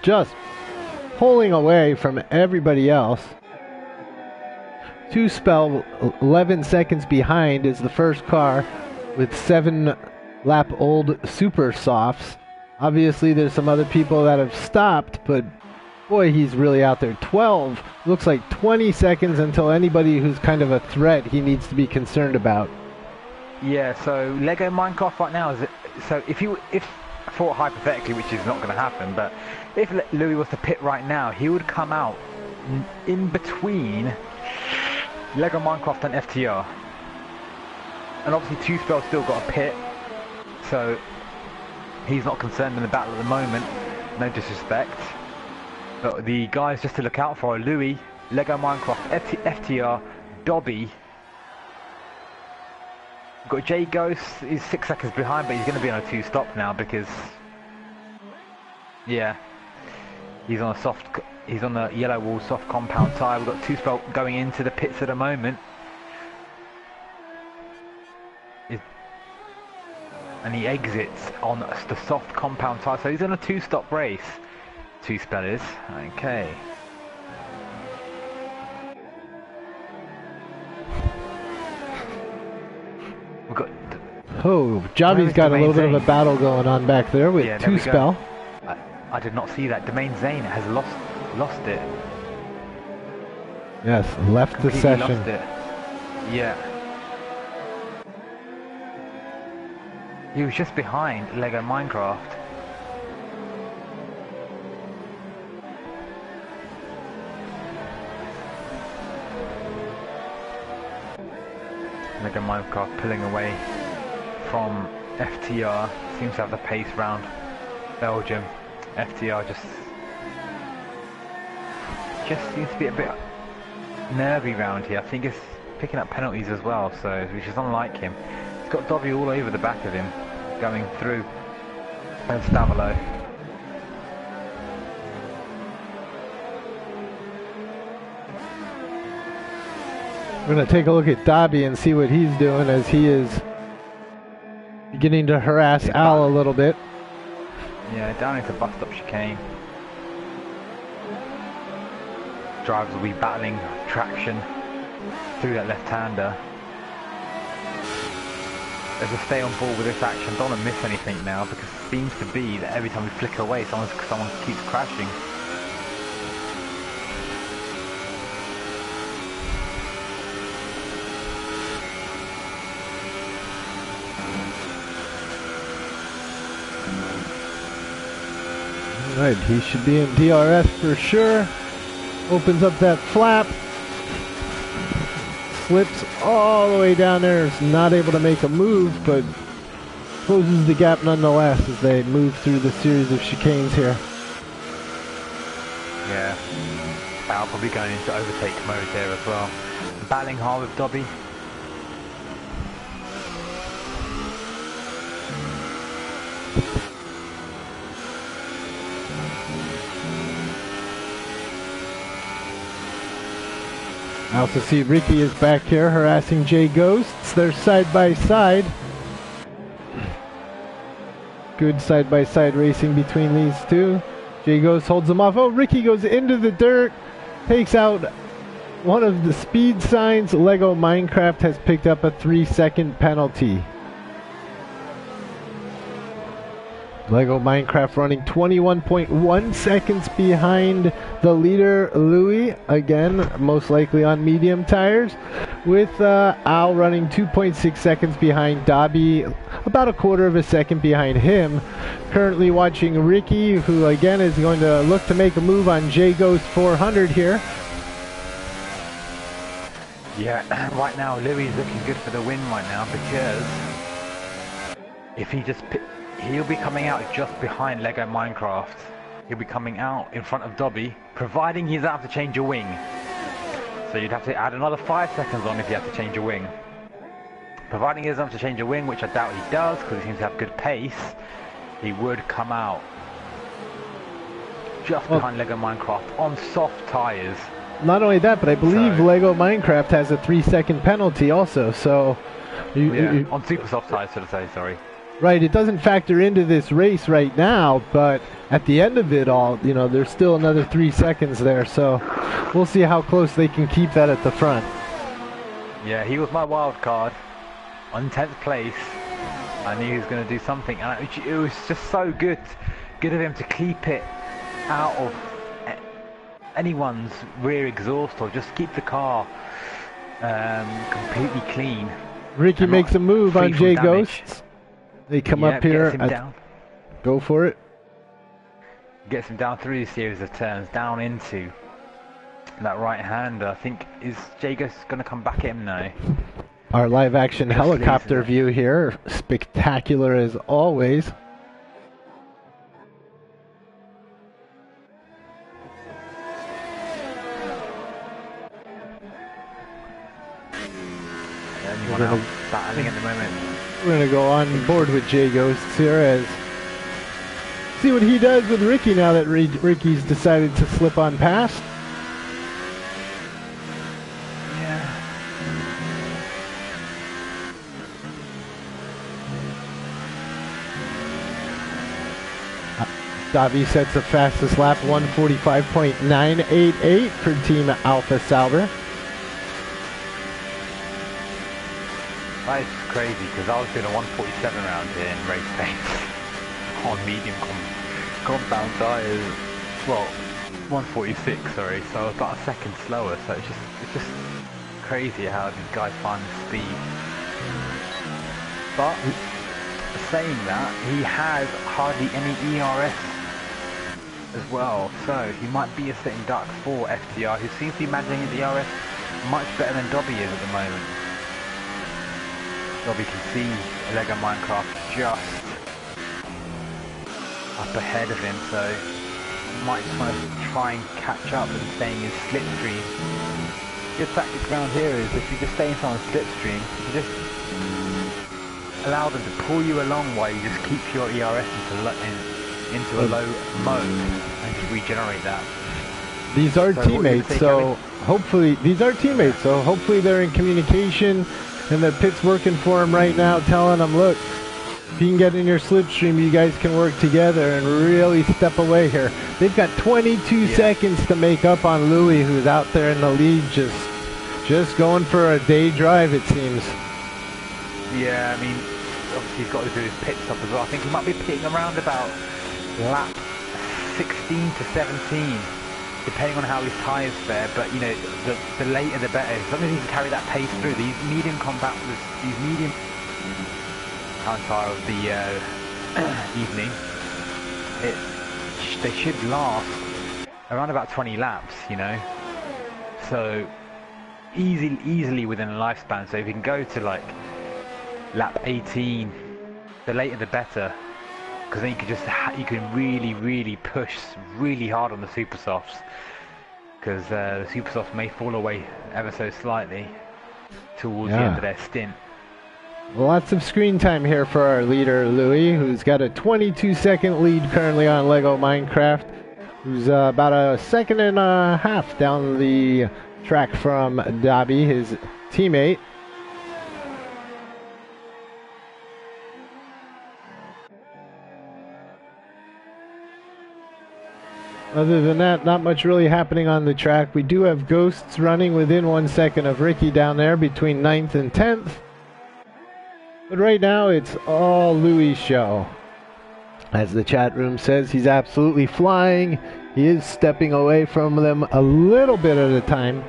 B: just pulling away from everybody else. Two spell 11 seconds behind is the first car with 7-lap-old super softs. Obviously, there's some other people that have stopped, but boy, he's really out there. 12, looks like 20 seconds until anybody who's kind of a threat he needs to be concerned about.
A: Yeah, so Lego Minecraft right now is so if I thought hypothetically, which is not going to happen, but if Louis was to pit right now, he would come out in between Lego Minecraft and FTR, and obviously Two Spell's still got a pit, so he's not concerned in the battle at the moment. No disrespect, but the guys just to look out for are Louis, Lego Minecraft, FTR, Dobby. We've got Jay Ghost, he's 6 seconds behind, but he's going to be on a 2-stop now because, yeah, he's on the yellow wall soft compound tyre. We've got Two Spell going into the pits at the moment. And he exits on the soft compound tyre, so he's on a 2-stop race. Two Spell is, okay. We've got...
B: Oh, Jobby's got a little bit of a battle going on back there with Two Spell.
A: I did not see that. Domain Zane has lost it.
B: Yes, left the session.
A: Lost it. Yeah. He was just behind Lego Minecraft. Lego Minecraft pulling away from FTR. Seems to have the pace round Belgium. FTR just seems to be a bit nervy round here. I think he's picking up penalties as well, so which is unlike him. He's got Dobby all over the back of him, going through, and Stavolo.
B: We're going to take a look at Dobby and see what he's doing as he is beginning to harass Al a little bit.
A: Yeah, down into bus stop chicane. Drivers will be battling traction through that left-hander. There's a stay on board with this action. Don't want to miss anything now because it seems to be that every time we flicker away, someone keeps crashing.
B: Right, he should be in DRS for sure. Opens up that flap. Slips all the way down there. Is not able to make a move, but closes the gap nonetheless as they move through the series of chicanes here.
A: Yeah, Al probably going into overtake mode there as well. Battling hard with Dobby.
B: I also see Ricky is back here harassing Jay Ghosts. They're side by side. Good side by side racing between these two. Jay Ghost holds them off. Oh, Ricky goes into the dirt. Takes out one of the speed signs. Lego Minecraft has picked up a 3-second penalty. Lego Minecraft running 21.1 seconds behind the leader, Louis, again, most likely on medium tires, with Al running 2.6 seconds behind Dobby, about a quarter of a second behind him. Currently watching Ricky, who again is going to look to make a move on J Ghost 400 here.
A: Yeah, right now Louis is looking good for the win right now because if he just he'll be coming out just behind Lego Minecraft. He'll be coming out in front of Dobby, providing he's out to change a wing. So you'd have to add another 5 seconds on if you have to change a wing. Providing he doesn't have to change a wing, which I doubt he does because he seems to have good pace, he would come out just behind Lego Minecraft on soft tyres.
B: Not only that, but I believe Lego Minecraft has a 3-second penalty also, so
A: On super soft tires, should I say, sorry.
B: Right, it doesn't factor into this race right now, but at the end of it all, you know, there's still another 3 seconds there, so we'll see how close they can keep that at the front.
A: Yeah, he was my wild card on 10th place. I knew he was going to do something, and it was just so good of him to keep it out of anyone's rear exhaust, or just keep the car completely clean.
B: Ricky makes a move on Jay Ghosts. They come up here. Go for it.
A: Gets him down through the series of turns, down into that right-hander. I think, is Jay Ghosts going to come back at him now?
B: Our live action helicopter view here. Spectacular as always.
A: Battling at the moment.
B: We're going to go on board with Jay Ghosts here as see what he does with Ricky now that Ricky's decided to slip on past.
A: Yeah.
B: Davi sets the fastest lap, 1:45.988 for Team Alpha Sauber.
A: That is crazy, because I was doing a 147 round here in race pace on medium compound tyres. Well, 146, sorry, so I was about a second slower. So it's just crazy how these guys find the speed. But saying that, he has hardly any ERS as well, so he might be a sitting duck for FTR, who seems to be managing the ERS much better than Dobby is at the moment. Dobby can see Lego Minecraft just up ahead of him, so he might just want to try and catch up and stay in his slipstream. Good tactic around here is if you just stay inside the slipstream, you just allow them to pull you along while you just keep your ERS into a low mode and just regenerate that.
B: These are teammates, so hopefully they're in communication. And the pit's working for him right now, telling him, look, if you can get in your slipstream, you guys can work together and really step away here. They've got 22 seconds to make up on Louis, who's out there in the lead, just going for a day drive, it seems.
A: Yeah, I mean, obviously he's got to do his pit stop as well. I think he might be pitting around about lap 16 to 17. Depending on how his tyres fare, but you know, the later the better. As long as he can carry that pace through, these medium compound tyre of the evening, they should last around about 20 laps, you know. So easily within a lifespan. So if you can go to like lap 18, the later the better, because then you can really push really hard on the super softs, because the super softs may fall away ever so slightly towards the end of their stint.
B: Lots of screen time here for our leader Louis, who's got a 22-second lead currently on Lego Minecraft, who's about a second and a half down the track from Dobby, his teammate. Other than that, not much really happening on the track. We do have Ghosts running within 1 second of Ricky down there between 9th and 10th. But right now, it's all Louis' show. As the chat room says, he's absolutely flying. He is stepping away from them a little bit at a time.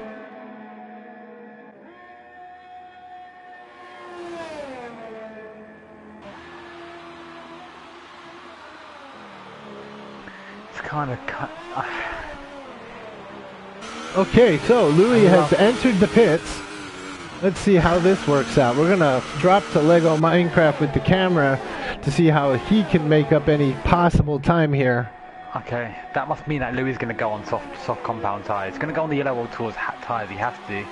A: Kind of cut.
B: Okay, so Louis has entered the pits. Let's see how this works out. We're gonna drop to Lego Minecraft with the camera to see how he can make up any possible time here.
A: Okay, that must mean that Louis is going to go on soft compound tyres. He's going to go on the yellow towards tyres. He has to.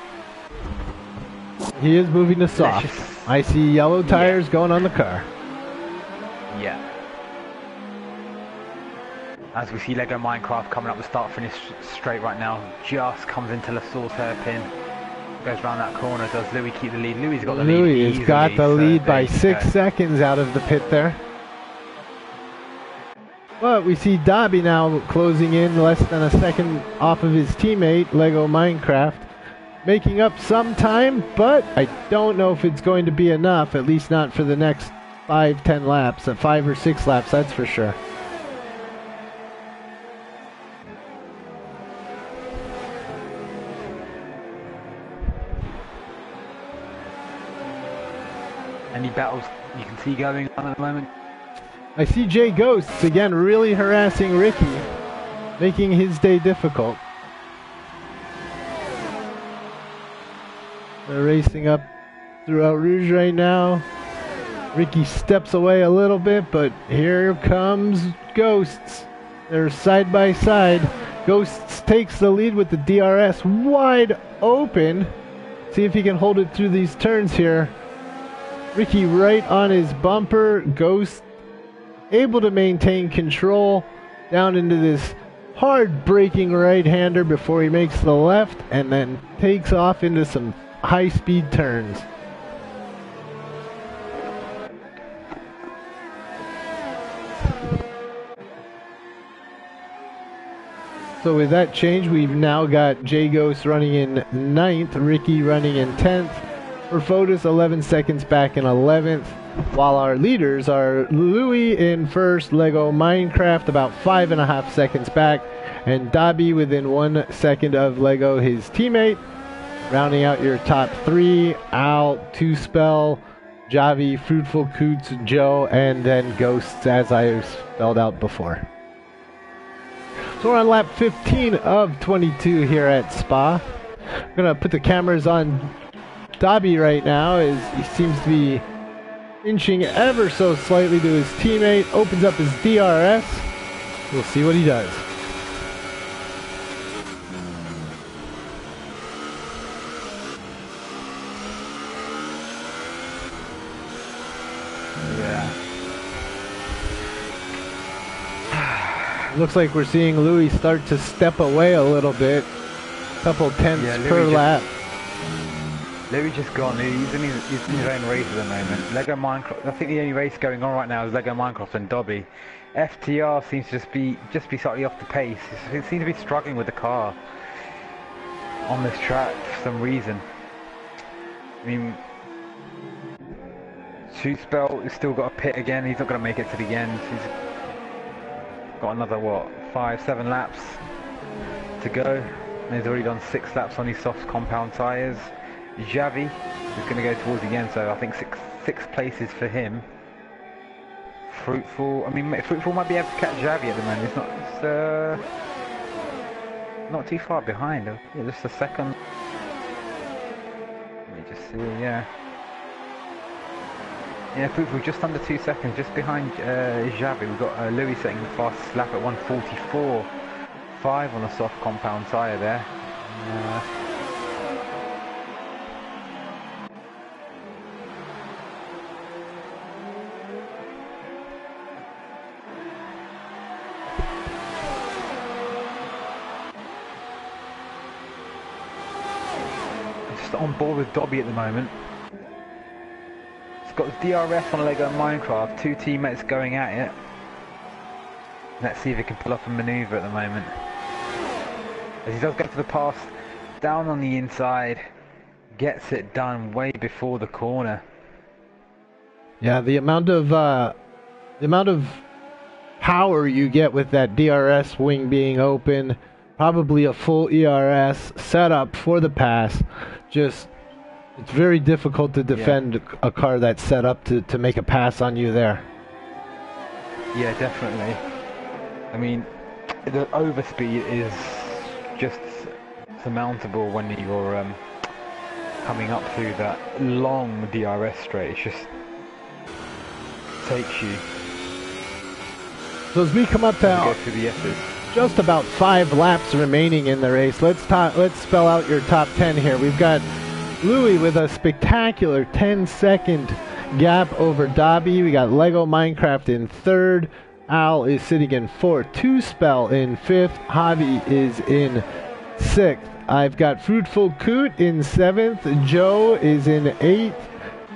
B: He is moving to soft. I see yellow tires going on the car.
A: Yeah. As we see Lego Minecraft coming up the start-finish straight right now, just comes into the Source hairpin. Goes around that corner. Does Louis keep the lead? Louis's got the lead.
B: Louis has got the lead
A: so
B: by 6 seconds out of the pit there. But we see Dobby now closing in less than a second off of his teammate, Lego Minecraft, making up some time, but I don't know if it's going to be enough, at least not for the next 5-10 laps, 5 or 6 laps, that's for sure.
A: Any battles you can see going on at the moment?
B: I see Jay Ghosts again really harassing Ricky, making his day difficult. They're racing up through Eau Rouge right now. Ricky steps away a little bit, but here comes Ghosts. They're side by side. Ghosts takes the lead with the DRS wide open. See if he can hold it through these turns here. Ricky right on his bumper. Ghost able to maintain control down into this hard braking right-hander before he makes the left and then takes off into some high-speed turns. So with that change, we've now got Jay Ghost running in 9th, Ricky running in 10th, for Fotis 11 seconds back in 11th, while our leaders are Louis in 1st, Lego Minecraft about 5.5 seconds back, and Dobby within 1 second of Lego, his teammate. Rounding out your top 3, Al, 2Spell, Javi, Fruitful Coots, Joe, and then Ghosts, as I spelled out before. So we're on lap 15 of 22 here at Spa. I'm going to put the cameras on Dobby right now, as he seems to be inching ever so slightly to his teammate, opens up his DRS. We'll see what he does. Looks like we're seeing Louis start to step away a little bit. Couple tenths per lap.
A: Louis just gone. He's in his own race at the moment. Lego Minecraft. I think the only race going on right now is Lego Minecraft and Dobby. FTR seems to just be slightly off the pace. He seems to be struggling with the car on this track for some reason. I mean, 2Spell has still got a pit again. He's not going to make it to the end. He's got another, what, 5-7 laps to go. And he's already done 6 laps on his soft compound tyres. Javi is going to go towards the end, so I think six places for him. Fruitful, I mean, Fruitful might be able to catch Javi at the moment. It's not too far behind. Yeah, just a second. Let me just see, yeah. Yeah, Fruitful just under 2 seconds, just behind Javi. We've got Louis setting the fastest lap at 1:44.5 on a soft compound tyre there. Just on board with Dobby at the moment. Got the DRS on Lego Minecraft, 2 teammates going at it. Let's see if he can pull off a manoeuvre at the moment. As he does go for the pass down on the inside, gets it done way before the corner.
B: Yeah, the amount of power you get with that DRS wing being open, probably a full ERS setup for the pass, just it's very difficult to defend a car that's set up to make a pass on you there.
A: Yeah, definitely. I mean, the overspeed is just surmountable when you're coming up through that long DRS straight. It just takes you.
B: So as we come up to
A: go through the S's.
B: Just about 5 laps remaining in the race, let's spell out your top 10 here. We've got Louis with a spectacular 10-second gap over Dobby. We got Lego Minecraft in 3rd. Al is sitting in 4th. 2Spell in 5th. Javi is in 6th. I've got Fruitful Coot in 7th. Joe is in 8th.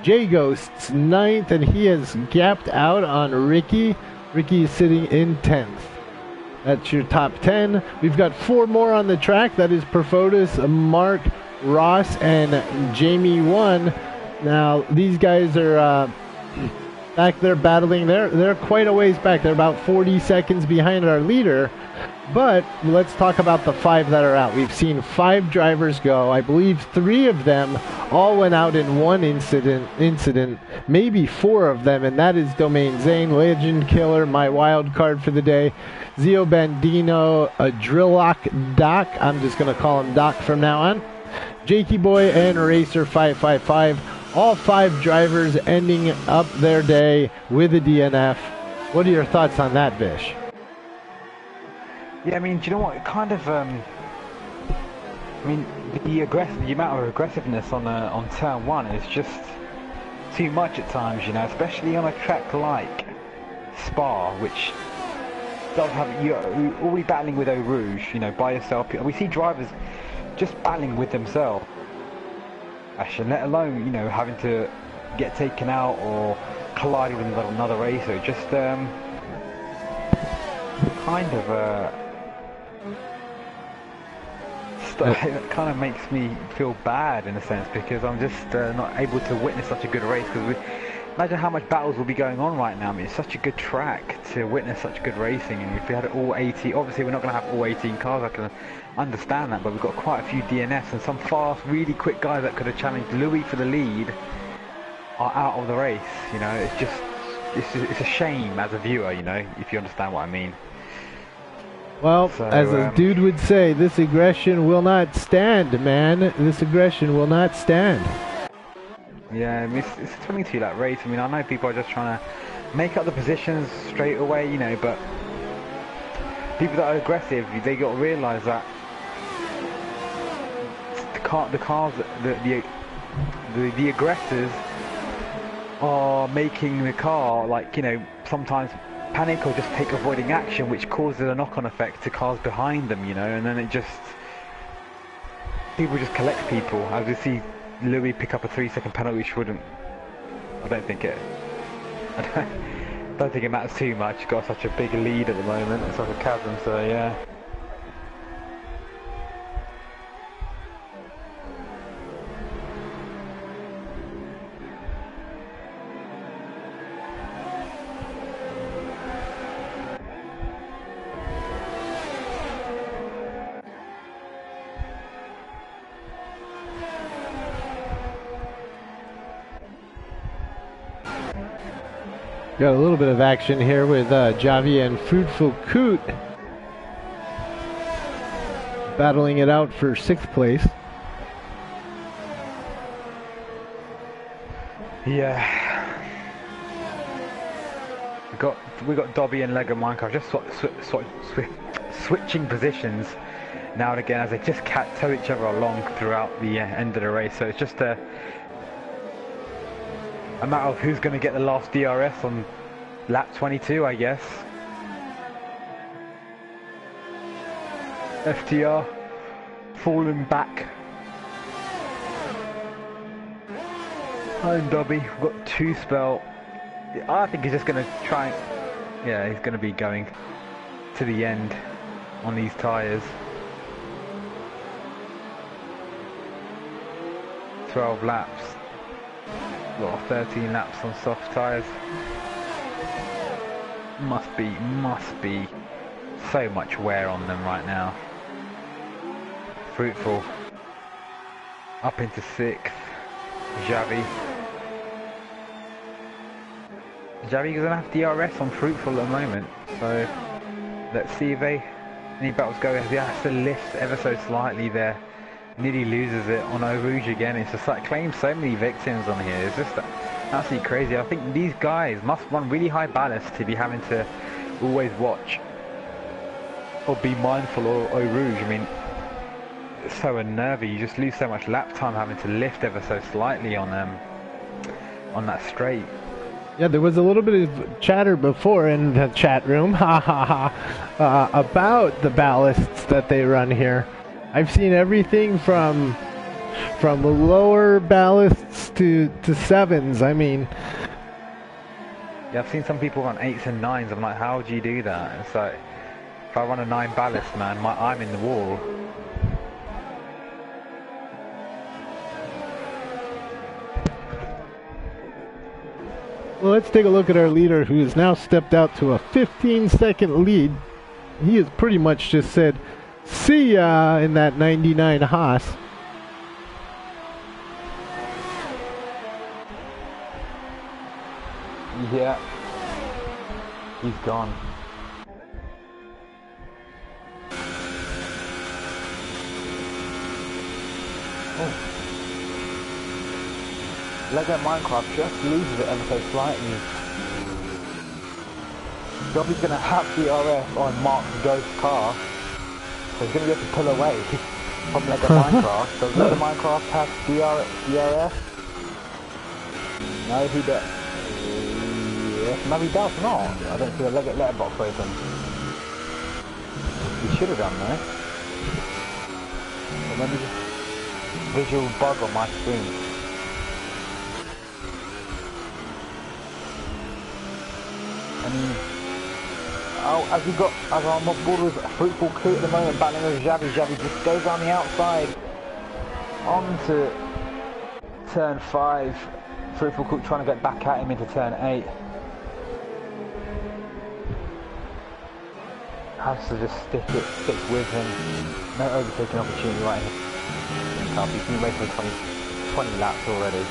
B: J Ghost's 9th, and he has gapped out on Ricky. Ricky is sitting in 10th. That's your top 10. We've got 4 more on the track. That is Perfotis, Mark, Ross, and Jamie 1. Now, these guys are back there battling. They're quite a ways back. They're about 40 seconds behind our leader. But let's talk about the 5 that are out. We've seen 5 drivers go. I believe 3 of them all went out in one incident, maybe 4 of them, and that is Domain Zane, Legend Killer, my wild card for the day, Zio Bandino, a Drillock Doc, I'm just going to call him Doc from now on, Jakey Boy, and Racer 555. All 5 drivers ending up their day with a DNF. What are your thoughts on that, Vish?
A: Yeah, I mean, do you know what? It kind of, I mean, the amount of aggressiveness on turn 1 is just too much at times, you know, especially on a track like Spa, which does have, you're already battling with Eau Rouge, you know, by yourself. We see drivers just battling with themselves, actually, let alone, you know, having to get taken out or colliding with another racer. It just kind of it kind of makes me feel bad in a sense, because I'm just not able to witness such a good race. Because imagine how much battles will be going on right now. I mean, it's such a good track to witness such good racing. And if we had all 18, obviously we're not going to have all 18 cars, I can understand that, but we've got quite a few DNFs and some fast, really quick guys that could have challenged Louis for the lead are out of the race. You know, it's just it's a shame as a viewer, you know, if you understand what I mean.
B: Well, so, as a dude would say, this aggression will not stand, man. This aggression will not stand.
A: Yeah, I mean, it's a 22-lap race. I mean, I know people are just trying to make up the positions straight away, you know, but people that are aggressive, they got to realise that the aggressors are making the car, like, you know, sometimes panic or just take avoiding action, which causes a knock-on effect to cars behind them, you know, and then it just, people just collect people. As we see Louis pick up a 3-second penalty, which wouldn't, I don't think it matters too much. Got such a big lead at the moment, it's like a chasm, so yeah.
B: Got a little bit of action here with Javi and Fruitful Coot battling it out for 6th place.
A: Yeah, we got Dobby and Lego Minecraft just switching positions now and again as they just tow each other along throughout the end of the race. So it's just a matter of who's going to get the last DRS on lap 22, I guess. FTR falling back. I'm Dobby. We've got 2 spell. I think he's just going to try. Yeah, he's going to be going to the end on these tyres. 12 laps. Well, 13 laps on soft tyres. Must be so much wear on them right now. Fruitful up into 6th. Javi doesn't have DRS on Fruitful at the moment, so let's see if any battles go. He has to lift ever so slightly there. Nearly loses it on Eau Rouge again. It's just like claims so many victims on here. It's just absolutely crazy. I think these guys must run really high ballast to be having to always watch or be mindful of Eau Rouge. I mean, it's so unnerving. You just lose so much lap time having to lift ever so slightly on that straight.
B: Yeah, there was a little bit of chatter before in the chat room, about the ballasts that they run here. I've seen everything from lower ballasts to sevens. I mean,
A: yeah, I've seen some people run 8s and 9s. I'm like, how do you do that? It's like, if I run a 9 ballast, man, I'm in the wall.
B: Well, let's take a look at our leader, who has now stepped out to a 15-second lead. He has pretty much just said, "See ya," in that 99 Haas.
A: Yeah, he's gone. Oh. Lego Minecraft just loses it ever so slightly. Dobby's going to have the RF on Mark's ghost car, so he's going to be able to pull away from Lego Minecraft. Does Lego Minecraft have DRS? No, he does. Yeah, no, he does not. I don't see a Lego letterbox open. He should have done though. But let me just visual bug on my screen. As I'm on board with Fruitful Coot at the moment, battling with Xavi. Xavi just goes on the outside onto turn 5. Fruitful Coot trying to get back at him into turn 8. Has to just stick with him. No overtaking opportunity right here. He's been racing for 20 laps already.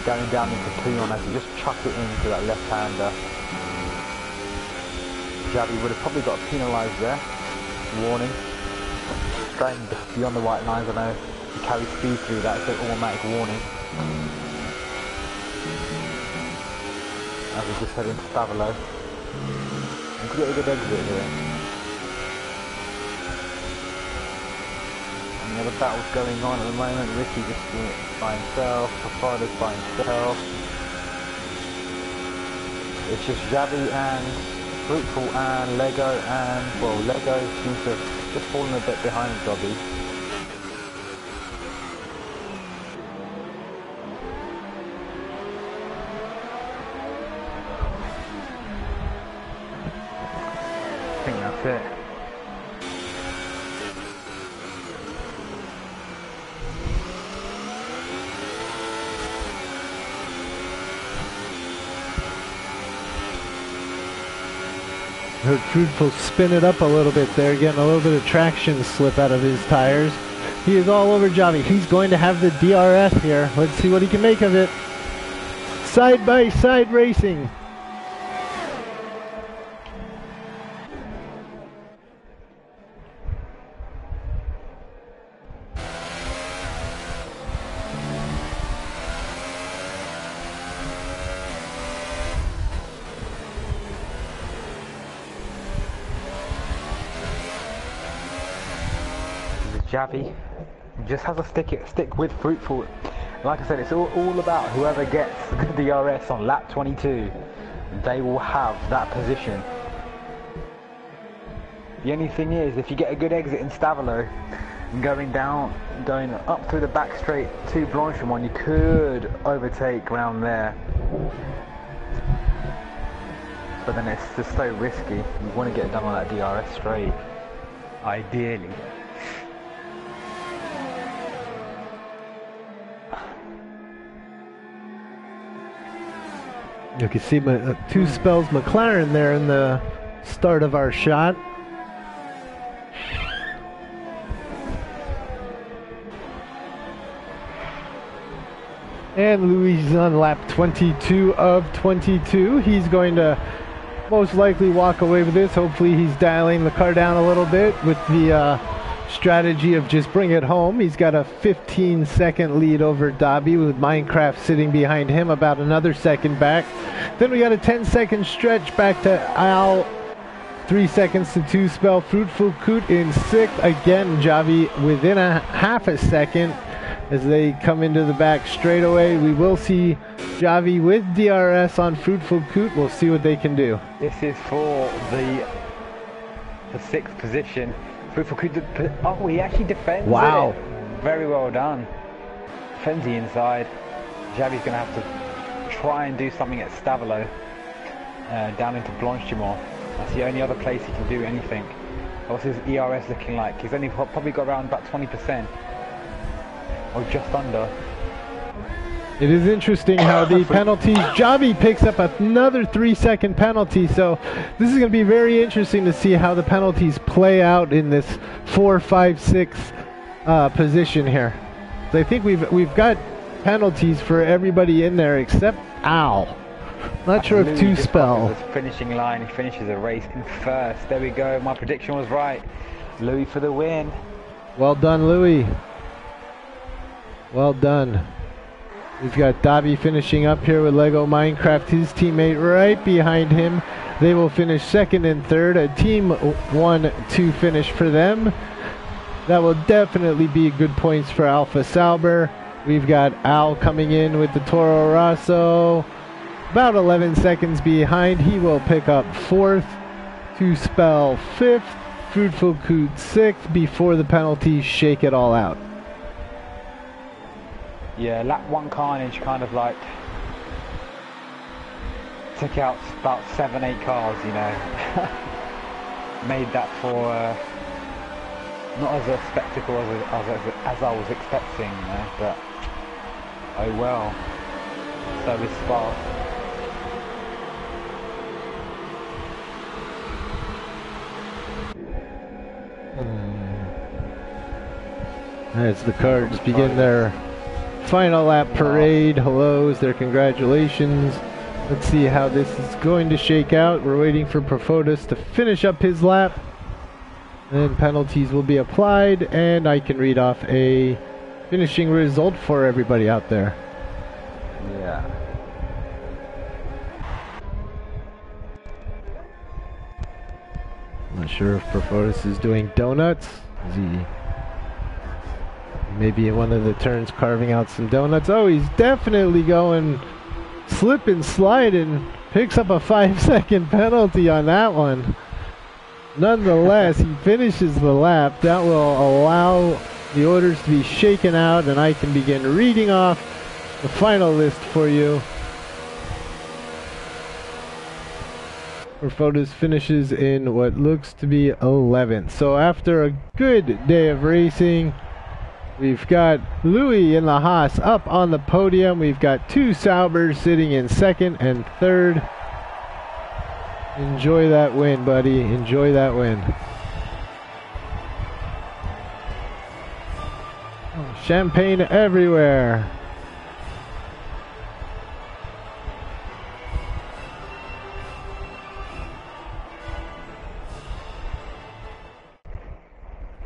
A: Going down into Pion as he just chucked it into that left-hander. Xavi would have probably got penalised there. Warning. Going beyond the white lines, I know he carries speed through that, so automatic warning. As we just head into Stavolo. We could get a good exit here. And the other battles going on at the moment. Ricky just doing it by himself. Fafado's by himself. It's just Xavi and Fruitful and Lego, and well, Lego seems to have just fallen a bit behind Dobby. I think that's it.
B: Heard Fruitful spin it up a little bit there, getting a little bit of traction slip out of his tires. He is all over Xavi. He's going to have the DRS here. Let's see what he can make of it. Side by side racing.
A: Xavi just has to stick with Fruitful. Like I said, it's all about whoever gets the DRS on lap 22. They will have that position. The only thing is, if you get a good exit in Stavolo, going up through the back straight to Blanchimont, you could overtake round there. But then it's just so risky. You want to get it done on that DRS straight, ideally.
B: You can see two spells McLaren there in the start of our shot. And Louis is on lap 22 of 22. He's going to most likely walk away with this. Hopefully he's dialing the car down a little bit with the strategy of just bring it home. He's got a 15-second lead over Dobby, with Minecraft sitting behind him about another second back. Then we got a 10-second stretch back to Al. 3 seconds to 2 spell. Fruitful Coot in 6th. Again, Xavi within a half a second as they come into the back straightaway. We will see Xavi with DRS on Fruitful Coot. We'll see what they can do.
A: This is for the 6th position. Fruitful could. Oh, he actually defends
B: Wow.
A: it. Very well done. Defends the inside. Xavi's going to have to try and do something at Stavilo. Down into Blanchimont. That's the only other place he can do anything. What's his ERS looking like? He's only probably got around about 20%. Or just under.
B: It is interesting how the penalties, Xavi picks up another 3-second penalty, so this is going to be very interesting to see how the penalties play out in this 4, 5, 6 position here. So I think we've got penalties for everybody in there except Al. Not sure if two spell.
A: The finishing line, he finishes the race in first. There we go, my prediction was right. Louis for the win.
B: Well done, Louis. Well done. We've got Davi finishing up here with Lego Minecraft, his teammate right behind him. They will finish second and third. A team 1-2 finish for them. That will definitely be good points for Alpha Sauber. We've got Al coming in with the Toro Rosso. About 11 seconds behind. He will pick up fourth. Two Spell fifth. Fruitful Coot sixth before the penalties shake it all out.
A: Yeah, lap 1 carnage kind of like took out about 7-8 cars, you know. Made that for not as a spectacle as I was expecting, you know, but oh well. So is Spa.
B: As the cards begin their final lap parade, hellos, their congratulations. Let's see how this is going to shake out. We're waiting for Profotus to finish up his lap. Then penalties will be applied, and I can read off a finishing result for everybody out there.
A: Yeah.
B: Not sure if Profotus is doing donuts. Is he maybe in one of the turns carving out some donuts? Oh, he's definitely going slip and slide and picks up a 5-second penalty on that one. Nonetheless, he finishes the lap. That will allow the orders to be shaken out, and I can begin reading off the final list for you. Profotus finishes in what looks to be 11th. So after a good day of racing, we've got Louis in the Haas up on the podium. We've got two Saubers sitting in second and third. Enjoy that win, buddy. Enjoy that win. Champagne everywhere.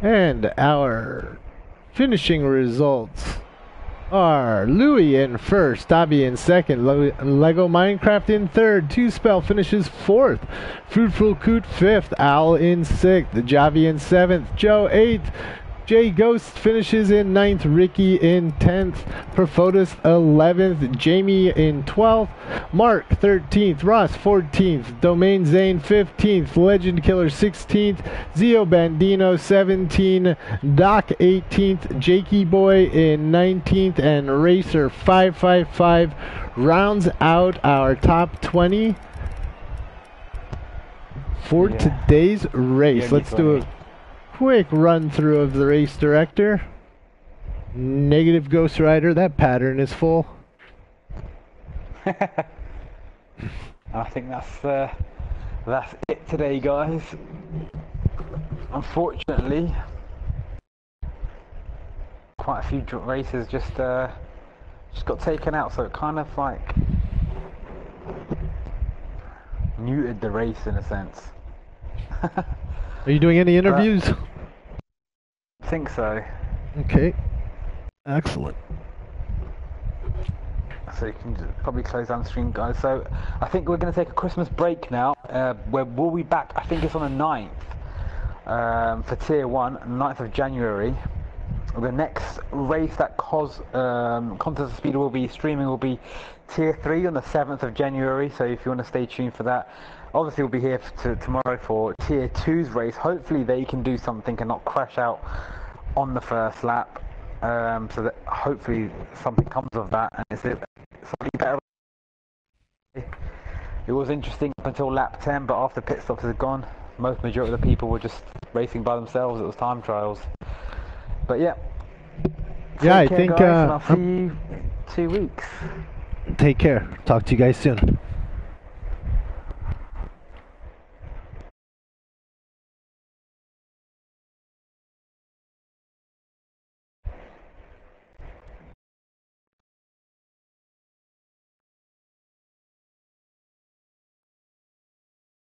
B: And our finishing results are Louis in first, Dabi in second, Lego Minecraft in third, Two Spell finishes fourth, Fruitful Coot fifth, Al in sixth, Javi in seventh, Joe eighth, Jay Ghost finishes in 9th, Ricky in 10th, Profotus 11th, Jamie in 12th, Mark 13th, Ross 14th, Domain Zane 15th, Legend Killer 16th, Zio Bandino 17th, Doc 18th, Jakey Boy in 19th, and Racer 555 rounds out our top 20 for today's race. Let's do a quick run through of the race director. Negative Ghost Rider, that pattern is full.
A: I think that's it today, guys. Unfortunately, quite a few races just got taken out, so it kind of like muted the race in a sense.
B: Are you doing any interviews?
A: I think so.
B: Okay. Excellent.
A: So you can probably close down the stream, guys. So I think we're going to take a Christmas break now. We'll be back, I think it's on the 9th for Tier 1, 9th of January. The next race that Contest of Speed will be streaming will be Tier 3 on the 7th of January. So if you want to stay tuned for that. Obviously, we'll be here tomorrow for Tier 2's race. Hopefully, they can do something and not crash out on the first lap. So that hopefully something comes of that, and it's slightly better. It was interesting up until lap 10, but after pit stops had gone, majority of the people were just racing by themselves. It was time trials. But yeah.
B: Yeah, I
A: care,
B: think
A: guys, and I'll see you in 2 weeks.
B: Take care. Talk to you guys soon.